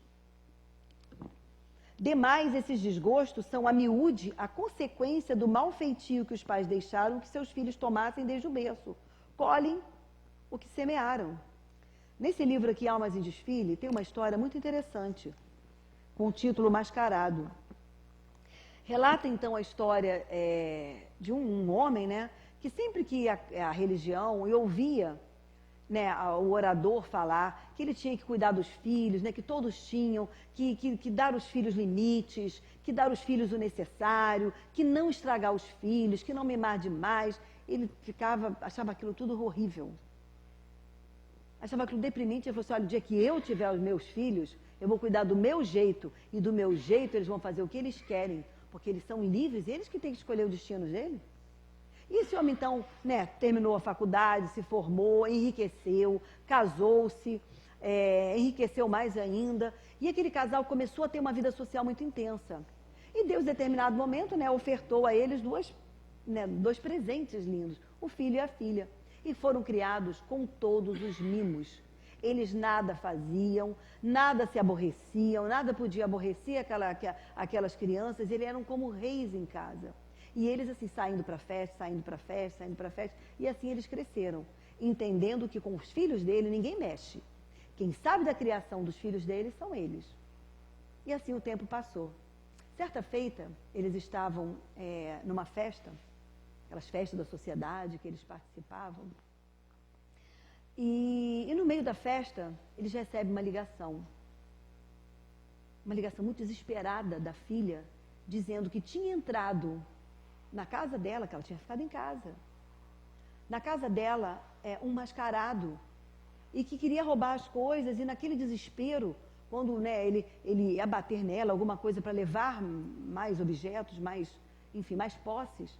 Demais, esses desgostos são a miúde a consequência do mau feitio que os pais deixaram que seus filhos tomassem desde o berço. Colhem o que semearam. Nesse livro aqui, Almas em Desfile, tem uma história muito interessante, com o título Mascarado. Relata, então, a história de um homem, né, que sempre que ia à religião e ouvia, né, o orador falar que ele tinha que cuidar dos filhos, né, que todos tinham, que dar aos filhos limites, que dar aos filhos o necessário, que não estragar os filhos, que não mimar demais. Ele achava aquilo tudo horrível. Achava aquilo deprimente. Ele falou assim, olha, o dia que eu tiver os meus filhos, eu vou cuidar do meu jeito, e do meu jeito eles vão fazer o que eles querem, porque eles são livres, eles que têm que escolher o destino dele. E esse homem, então, né, terminou a faculdade, se formou, enriqueceu, casou-se, enriqueceu mais ainda, e aquele casal começou a ter uma vida social muito intensa. E Deus, em determinado momento, né, ofertou a eles dois presentes lindos, o filho e a filha, e foram criados com todos os mimos. Eles nada faziam, nada se aborreciam, nada podia aborrecer aquelas crianças, eles eram como reis em casa. E eles assim, saindo para festa, e assim eles cresceram, entendendo que com os filhos dele ninguém mexe. Quem sabe da criação dos filhos deles são eles. E assim o tempo passou. Certa feita, eles estavam numa festa, aquelas festas da sociedade que eles participavam, e no meio da festa, eles recebem uma ligação muito desesperada da filha, dizendo que tinha entrado na casa dela, que ela tinha ficado em casa, na casa dela, um mascarado, e que queria roubar as coisas, e naquele desespero, quando, né, ele ia bater nela, alguma coisa para levar mais objetos, mais posses,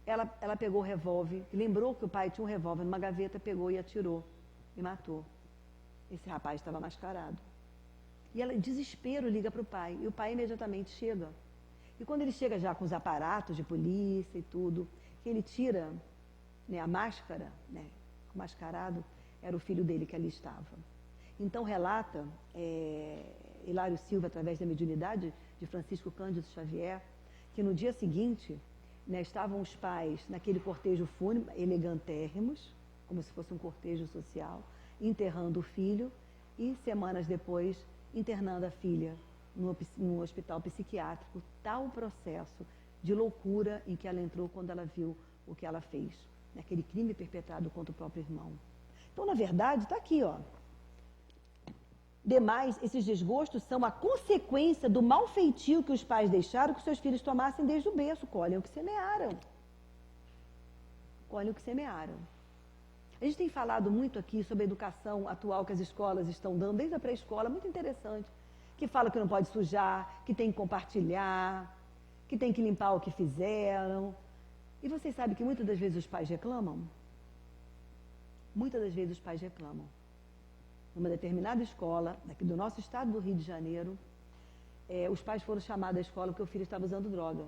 ela pegou o revólver, lembrou que o pai tinha um revólver numa gaveta, pegou e atirou, e matou. Esse rapaz estava mascarado. E ela, em desespero, liga para o pai, e o pai imediatamente chega. E quando ele chega já com os aparatos de polícia e tudo, que ele tira, né, a máscara, né, o mascarado, era o filho dele que ali estava. Então relata Hilário Silva, através da mediunidade de Francisco Cândido Xavier, que no dia seguinte, né, estavam os pais naquele cortejo fúnebre, elegantérrimos, como se fosse um cortejo social, enterrando o filho e, semanas depois, internando a filha no hospital psiquiátrico. Tal processo de loucura em que ela entrou quando ela viu o que ela fez, naquele crime perpetrado contra o próprio irmão. Então, na verdade, está aqui, ó. Demais, esses desgostos são a consequência do mau feitio que os pais deixaram que seus filhos tomassem desde o berço. Colhem o que semearam. Colhem o que semearam. A gente tem falado muito aqui sobre a educação atual que as escolas estão dando, desde a pré-escola, muito interessante, que fala que não pode sujar, que tem que compartilhar, que tem que limpar o que fizeram. E vocês sabem que muitas das vezes os pais reclamam? Muitas das vezes os pais reclamam. Numa determinada escola, aqui do nosso estado do Rio de Janeiro, os pais foram chamados à escola porque o filho estava usando droga.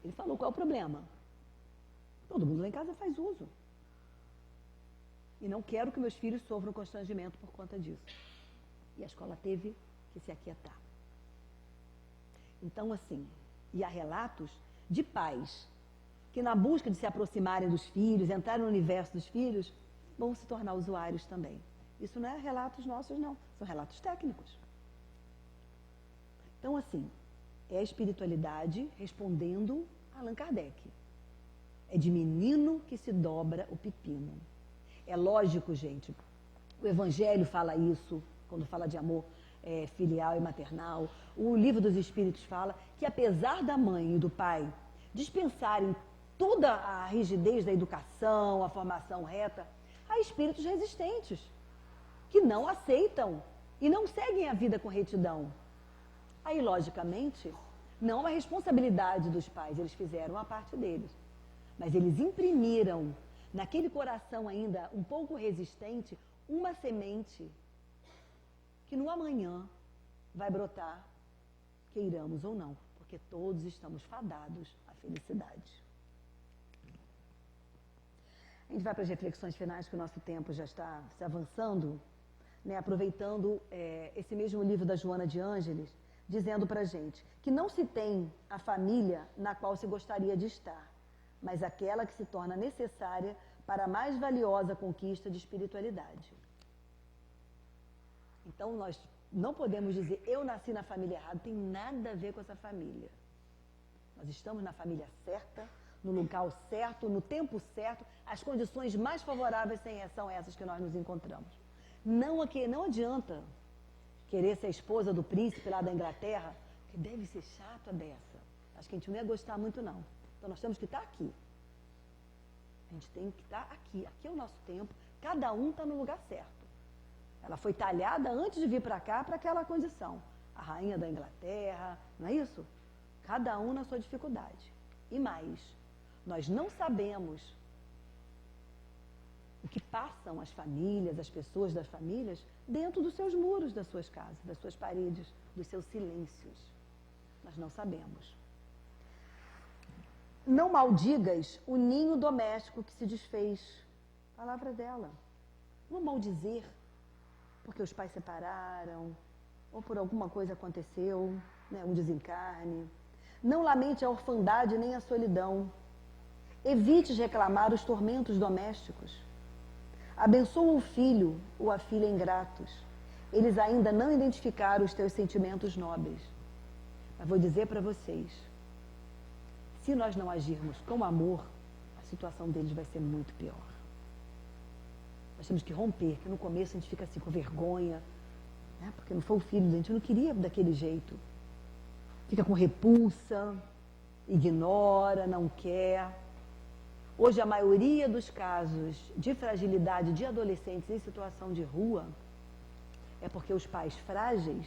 Ele falou, qual é o problema? Todo mundo lá em casa faz uso. E não quero que meus filhos sofram constrangimento por conta disso. E a escola teve que se aquietar. Então, assim, e há relatos de pais que na busca de se aproximarem dos filhos, entrarem no universo dos filhos, vão se tornar usuários também. Isso não é relatos nossos, não. São relatos técnicos. Então, assim, é a espiritualidade respondendo a Allan Kardec. É de menino que se dobra o pepino. É lógico, gente, o Evangelho fala isso, quando fala de amor filial e maternal. O Livro dos Espíritos fala que apesar da mãe e do pai dispensarem toda a rigidez da educação, a formação reta, há espíritos resistentes, que não aceitam e não seguem a vida com retidão. Aí, logicamente, não é uma responsabilidade dos pais, eles fizeram a parte deles. Mas eles imprimiram naquele coração ainda um pouco resistente uma semente que no amanhã vai brotar, queiramos ou não, porque todos estamos fadados à felicidade. A gente vai para as reflexões finais, que o nosso tempo já está se avançando, né, aproveitando esse mesmo livro da Joana de Ângeles, dizendo para a gente que não se tem a família na qual se gostaria de estar, mas aquela que se torna necessária para a mais valiosa conquista de espiritualidade. Então, nós não podemos dizer, eu nasci na família errada, tem nada a ver com essa família. Nós estamos na família certa, no lugar certo, no tempo certo, as condições mais favoráveis são essas que nós nos encontramos. Não adianta querer ser a esposa do príncipe lá da Inglaterra, que deve ser chato a dessa. Acho que a gente não ia gostar muito, não. Então, nós temos que estar aqui. A gente tem que estar aqui. Aqui é o nosso tempo. Cada um está no lugar certo. Ela foi talhada antes de vir para cá para aquela condição. A rainha da Inglaterra, não é isso? Cada um na sua dificuldade. E mais, nós não sabemos o que passam as famílias, as pessoas das famílias, dentro dos seus muros, das suas casas, das suas paredes, dos seus silêncios. Nós não sabemos. Não maldigas o ninho doméstico que se desfez. Palavra dela. Não maldizer porque os pais separaram, ou por alguma coisa aconteceu, né, um desencarne. Não lamente a orfandade nem a solidão. Evites reclamar os tormentos domésticos. Abençoa o filho ou a filha ingratos. Eles ainda não identificaram os teus sentimentos nobres. Mas vou dizer para vocês, se nós não agirmos com amor, a situação deles vai ser muito pior. Nós temos que romper, que no começo a gente fica assim com vergonha, né? Porque não foi o filho, a gente não queria daquele jeito. Fica com repulsa, ignora, não quer. Hoje a maioria dos casos de fragilidade de adolescentes em situação de rua é porque os pais frágeis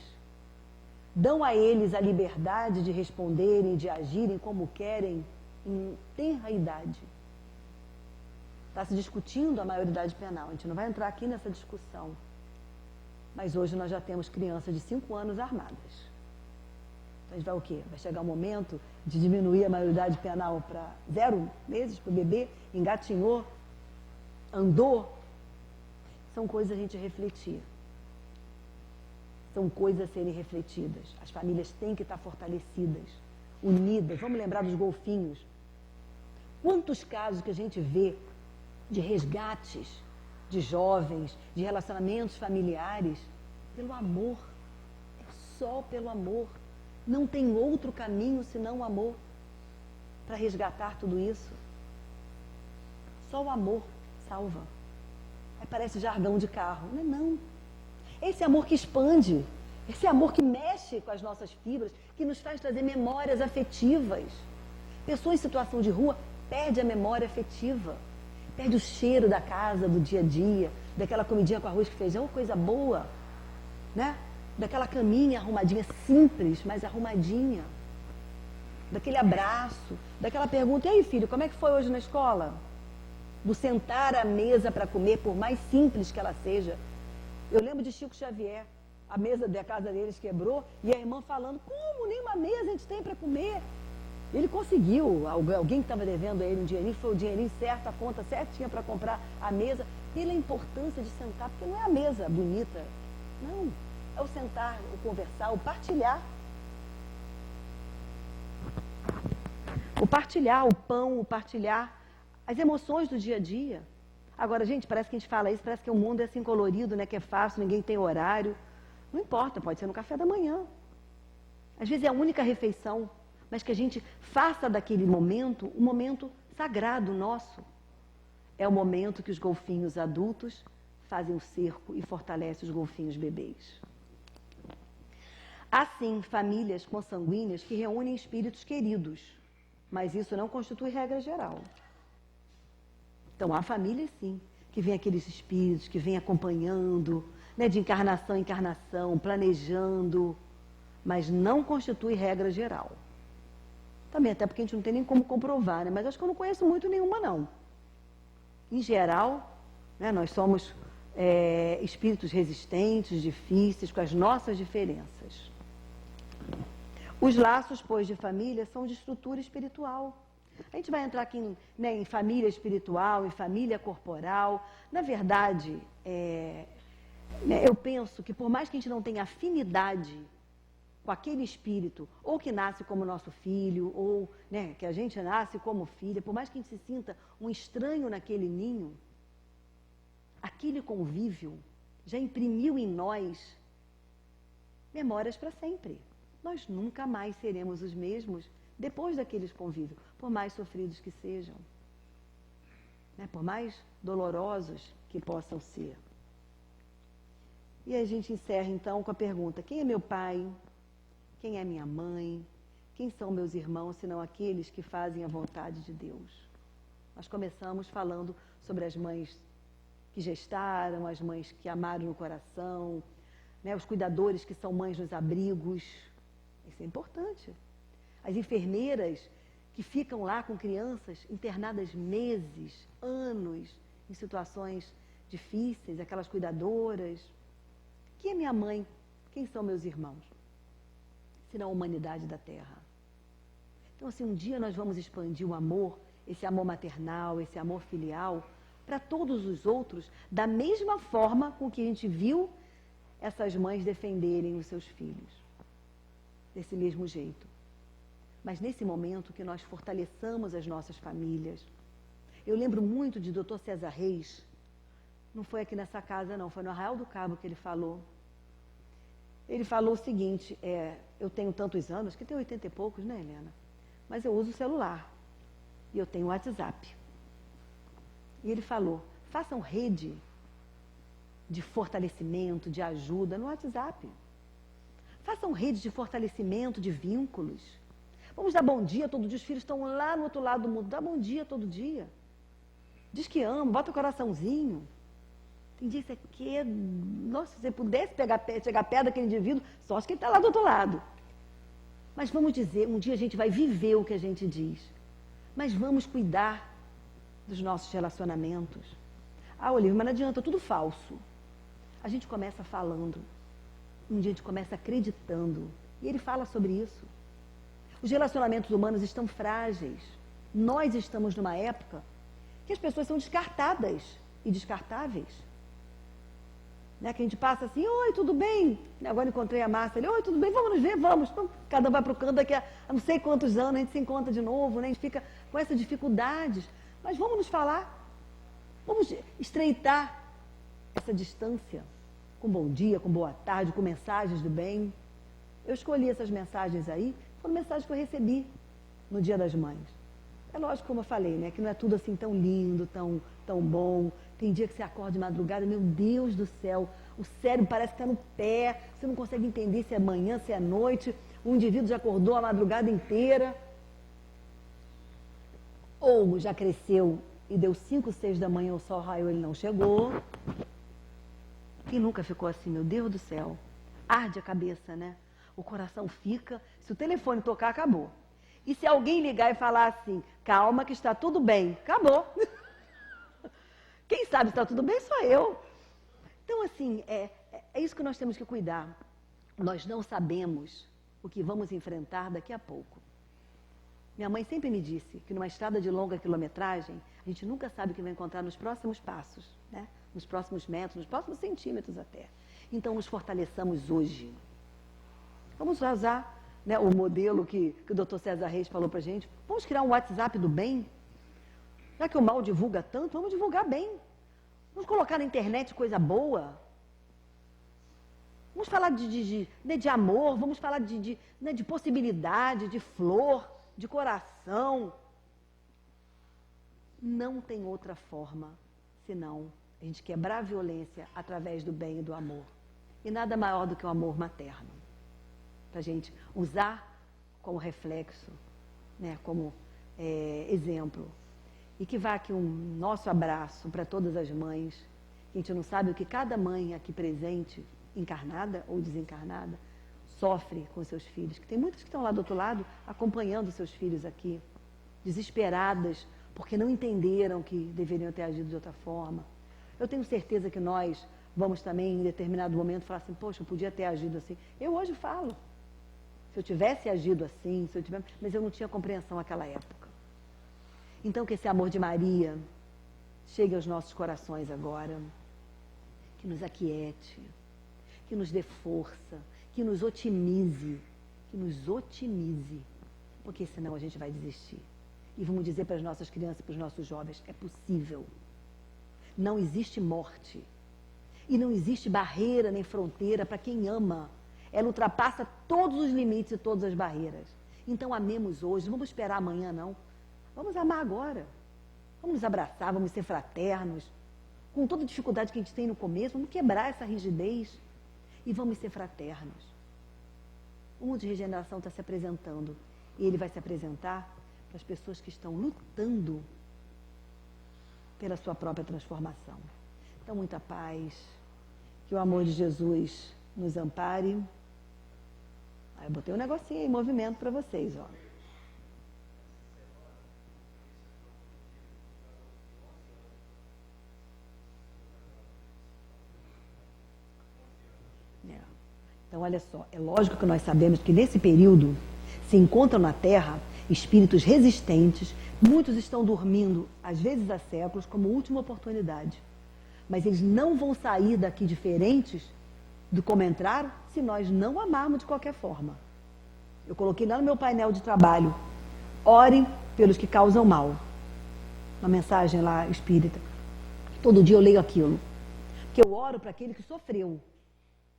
dão a eles a liberdade de responderem, de agirem como querem em tenra idade. Está se discutindo a maioridade penal, a gente não vai entrar aqui nessa discussão. Mas hoje nós já temos crianças de 5 anos armadas. Então a gente vai o quê? Vai chegar o momento de diminuir a maioridade penal para 0 meses para o bebê, engatinhou, andou. São coisas a gente refletir. São coisas a serem refletidas. As famílias têm que estar fortalecidas, unidas. Vamos lembrar dos golfinhos. Quantos casos que a gente vê de resgates de jovens, de relacionamentos familiares, pelo amor. É só pelo amor. Não tem outro caminho senão o amor para resgatar tudo isso. Só o amor salva. Aí parece jargão de carro. Não é não. Esse amor que expande, esse amor que mexe com as nossas fibras, que nos faz trazer memórias afetivas. Pessoa em situação de rua perde a memória afetiva, perde o cheiro da casa, do dia a dia, daquela comidinha com arroz e feijão, coisa boa, né? Daquela caminha arrumadinha, simples, mas arrumadinha, daquele abraço, daquela pergunta, e aí filho, como é que foi hoje na escola? Do sentar à mesa para comer, por mais simples que ela seja. Eu lembro de Chico Xavier, a mesa da casa deles quebrou, e a irmã falando, como nenhuma mesa a gente tem para comer? Ele conseguiu, alguém que estava devendo a ele um dinheirinho, foi o dinheirinho certo, a conta certinha para comprar a mesa, pela importância de sentar, porque não é a mesa bonita, não, é o sentar, o conversar, o partilhar. O partilhar, o pão, o partilhar, as emoções do dia a dia. Agora, gente, parece que a gente fala isso, parece que o mundo é assim colorido, né, que é fácil, ninguém tem horário. Não importa, pode ser no café da manhã. Às vezes é a única refeição, mas que a gente faça daquele momento um momento sagrado nosso. É o momento que os golfinhos adultos fazem o cerco e fortalecem os golfinhos bebês. Há sim famílias consanguíneas que reúnem espíritos queridos, mas isso não constitui regra geral. Então há famílias sim, que vêm aqueles espíritos, que vêm acompanhando, né, de encarnação em encarnação, planejando, mas não constitui regra geral. Também até porque a gente não tem nem como comprovar, né? Mas acho que eu não conheço muito nenhuma não. Em geral, né, nós somos espíritos resistentes, difíceis, com as nossas diferenças. Os laços, pois, de família são de estrutura espiritual. A gente vai entrar aqui em família espiritual, em família corporal. Na verdade, eu penso que por mais que a gente não tenha afinidade com aquele espírito, ou que nasce como nosso filho, ou né, que a gente nasce como filha, por mais que a gente se sinta um estranho naquele ninho, aquele convívio já imprimiu em nós memórias para sempre. Nós nunca mais seremos os mesmos depois daqueles convívios, por mais sofridos que sejam, né, por mais dolorosos que possam ser. E a gente encerra então com a pergunta: quem é meu pai? Quem é minha mãe? Quem são meus irmãos, senão aqueles que fazem a vontade de Deus? Nós começamos falando sobre as mães que gestaram, as mães que amaram no coração, né, os cuidadores que são mães nos abrigos. Isso é importante. As enfermeiras que ficam lá com crianças internadas meses, anos, em situações difíceis, aquelas cuidadoras. Quem é minha mãe? Quem são meus irmãos? Senão a humanidade da Terra. Então, assim, um dia nós vamos expandir o amor, esse amor maternal, esse amor filial, para todos os outros, da mesma forma com que a gente viu essas mães defenderem os seus filhos. Desse mesmo jeito. Mas nesse momento que nós fortaleçamos as nossas famílias. Eu lembro muito de Dr. César Reis, não foi aqui nessa casa não, foi no Arraial do Cabo que ele falou. Ele falou o seguinte, eu tenho tantos anos, que tem 80 e poucos, né, Helena? Mas eu uso o celular e eu tenho o WhatsApp. E ele falou, façam rede de fortalecimento, de ajuda no WhatsApp. Façam redes de fortalecimento, de vínculos. Vamos dar bom dia todo dia, os filhos estão lá no outro lado do mundo, dá bom dia todo dia. Diz que ama, bota o coraçãozinho. Tem dia que você quer, nossa, se você pudesse chegar perto daquele indivíduo, só acho que ele está lá do outro lado. Mas vamos dizer, um dia a gente vai viver o que a gente diz. Mas vamos cuidar dos nossos relacionamentos. Ah, Olívia, mas não adianta, tudo falso. A gente começa falando. Um dia a gente começa acreditando. E ele fala sobre isso. Os relacionamentos humanos estão frágeis. Nós estamos numa época que as pessoas são descartadas e descartáveis. Né? Que a gente passa assim, oi, tudo bem? Agora encontrei a Márcia ali, oi, tudo bem? Vamos nos ver? Vamos. Então, cada um vai para o canto, daqui a não sei quantos anos a gente se encontra de novo, né? A gente fica com essas dificuldades. Mas vamos nos falar. Vamos estreitar essa distância. Com bom dia, com boa tarde, com mensagens do bem. Eu escolhi essas mensagens aí, foram mensagens que eu recebi no Dia das Mães. É lógico, como eu falei, né, que não é tudo assim tão lindo, tão bom. Tem dia que você acorda de madrugada, meu Deus do céu, o cérebro parece que está no pé, você não consegue entender se é manhã, se é noite, o indivíduo já acordou a madrugada inteira. Ou já cresceu e deu 5, 6 da manhã, o sol raiou, ele não chegou. Quem nunca ficou assim, meu Deus do céu? Arde a cabeça, né? O coração fica, se o telefone tocar, acabou. E se alguém ligar e falar assim, calma que está tudo bem, acabou. Quem sabe se está tudo bem sou eu. Então, assim, é isso que nós temos que cuidar. Nós não sabemos o que vamos enfrentar daqui a pouco. Minha mãe sempre me disse que numa estrada de longa quilometragem, a gente nunca sabe o que vai encontrar nos próximos passos, né? Nos próximos metros, nos próximos centímetros até. Então, nos fortaleçamos hoje. Vamos usar, né, o modelo que o Dr. César Reis falou para a gente. Vamos criar um WhatsApp do bem? Já que o mal divulga tanto, vamos divulgar bem. Vamos colocar na internet coisa boa. Vamos falar de amor, vamos falar de possibilidade, de flor, de coração. Não tem outra forma senão a gente quebrar a violência através do bem e do amor. E nada maior do que o amor materno. Para a gente usar como reflexo, né, como exemplo. E que vá aqui um nosso abraço para todas as mães. A gente não sabe o que cada mãe aqui presente, encarnada ou desencarnada, sofre com seus filhos. Que tem muitas que estão lá do outro lado acompanhando seus filhos aqui, desesperadas, porque não entenderam que deveriam ter agido de outra forma. Eu tenho certeza que nós vamos também, em determinado momento, falar assim, poxa, eu podia ter agido assim. Eu hoje falo. Se eu tivesse agido assim, mas eu não tinha compreensão naquela época. Então, que esse amor de Maria chegue aos nossos corações agora, que nos aquiete, que nos dê força, que nos otimize, porque senão a gente vai desistir. E vamos dizer para as nossas crianças e para os nossos jovens, é possível. Não existe morte. E não existe barreira nem fronteira para quem ama. Ela ultrapassa todos os limites e todas as barreiras. Então amemos hoje, não vamos esperar amanhã não. Vamos amar agora. Vamos nos abraçar, vamos ser fraternos. Com toda a dificuldade que a gente tem no começo, vamos quebrar essa rigidez e vamos ser fraternos. O mundo de regeneração está se apresentando. E ele vai se apresentar para as pessoas que estão lutando pela sua própria transformação. Então, muita paz. Que o amor de Jesus nos ampare. Aí eu botei um negocinho aí, em movimento para vocês, ó. Então, olha só, é lógico que nós sabemos que nesse período se encontram na Terra espíritos resistentes, muitos estão dormindo, às vezes há séculos, como última oportunidade. Mas eles não vão sair daqui diferentes do como entraram se nós não amarmos de qualquer forma. Eu coloquei lá no meu painel de trabalho, orem pelos que causam mal. Uma mensagem lá espírita. Todo dia eu leio aquilo. Porque eu oro para aquele que sofreu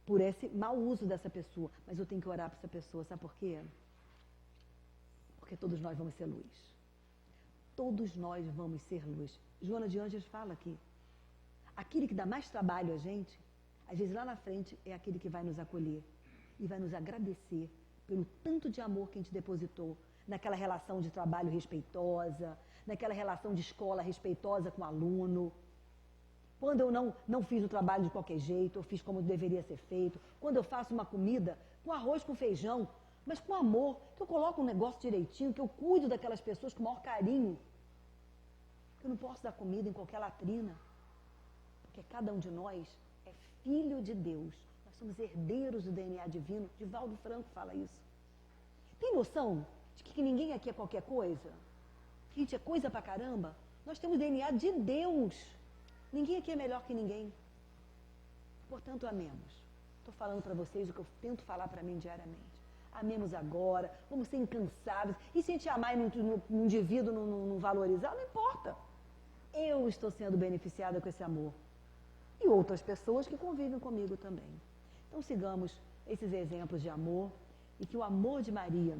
por esse mau uso dessa pessoa. Mas eu tenho que orar para essa pessoa, sabe por quê? Porque todos nós vamos ser luz. Todos nós vamos ser luz. Joana de Ângeles fala aqui. Aquele que dá mais trabalho a gente, às vezes lá na frente, é aquele que vai nos acolher e vai nos agradecer pelo tanto de amor que a gente depositou naquela relação de trabalho respeitosa, naquela relação de escola respeitosa com o aluno. Quando eu não fiz o trabalho de qualquer jeito, eu fiz como deveria ser feito. Quando eu faço uma comida com arroz, com feijão, mas com amor, que eu coloco um negócio direitinho, que eu cuido daquelas pessoas com o maior carinho. Eu não posso dar comida em qualquer latrina, porque cada um de nós é filho de Deus. Nós somos herdeiros do DNA divino. Divaldo Franco fala isso. Tem noção de que ninguém aqui é qualquer coisa? Que a gente é coisa pra caramba? Nós temos DNA de Deus. Ninguém aqui é melhor que ninguém. Portanto, amemos. Estou falando para vocês o que eu tento falar para mim diariamente. Amemos agora, vamos ser incansáveis. E se a gente amar e não indivíduo, não valorizar, não importa. Eu estou sendo beneficiada com esse amor. E outras pessoas que convivem comigo também. Então sigamos esses exemplos de amor e que o amor de Maria...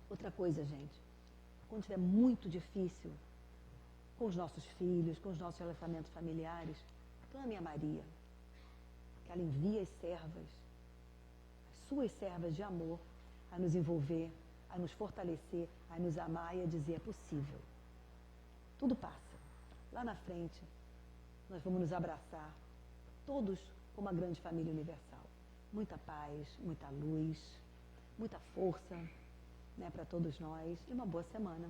Outra coisa, gente, quando estiver muito difícil com os nossos filhos, com os nossos relacionamentos familiares, clame a Maria, que ela envia as servas, as suas servas de amor, a nos envolver, a nos fortalecer, a nos amar e a dizer, é possível. Tudo passa. Lá na frente, nós vamos nos abraçar, todos como uma grande família universal. Muita paz, muita luz, muita força, né, para todos nós e uma boa semana.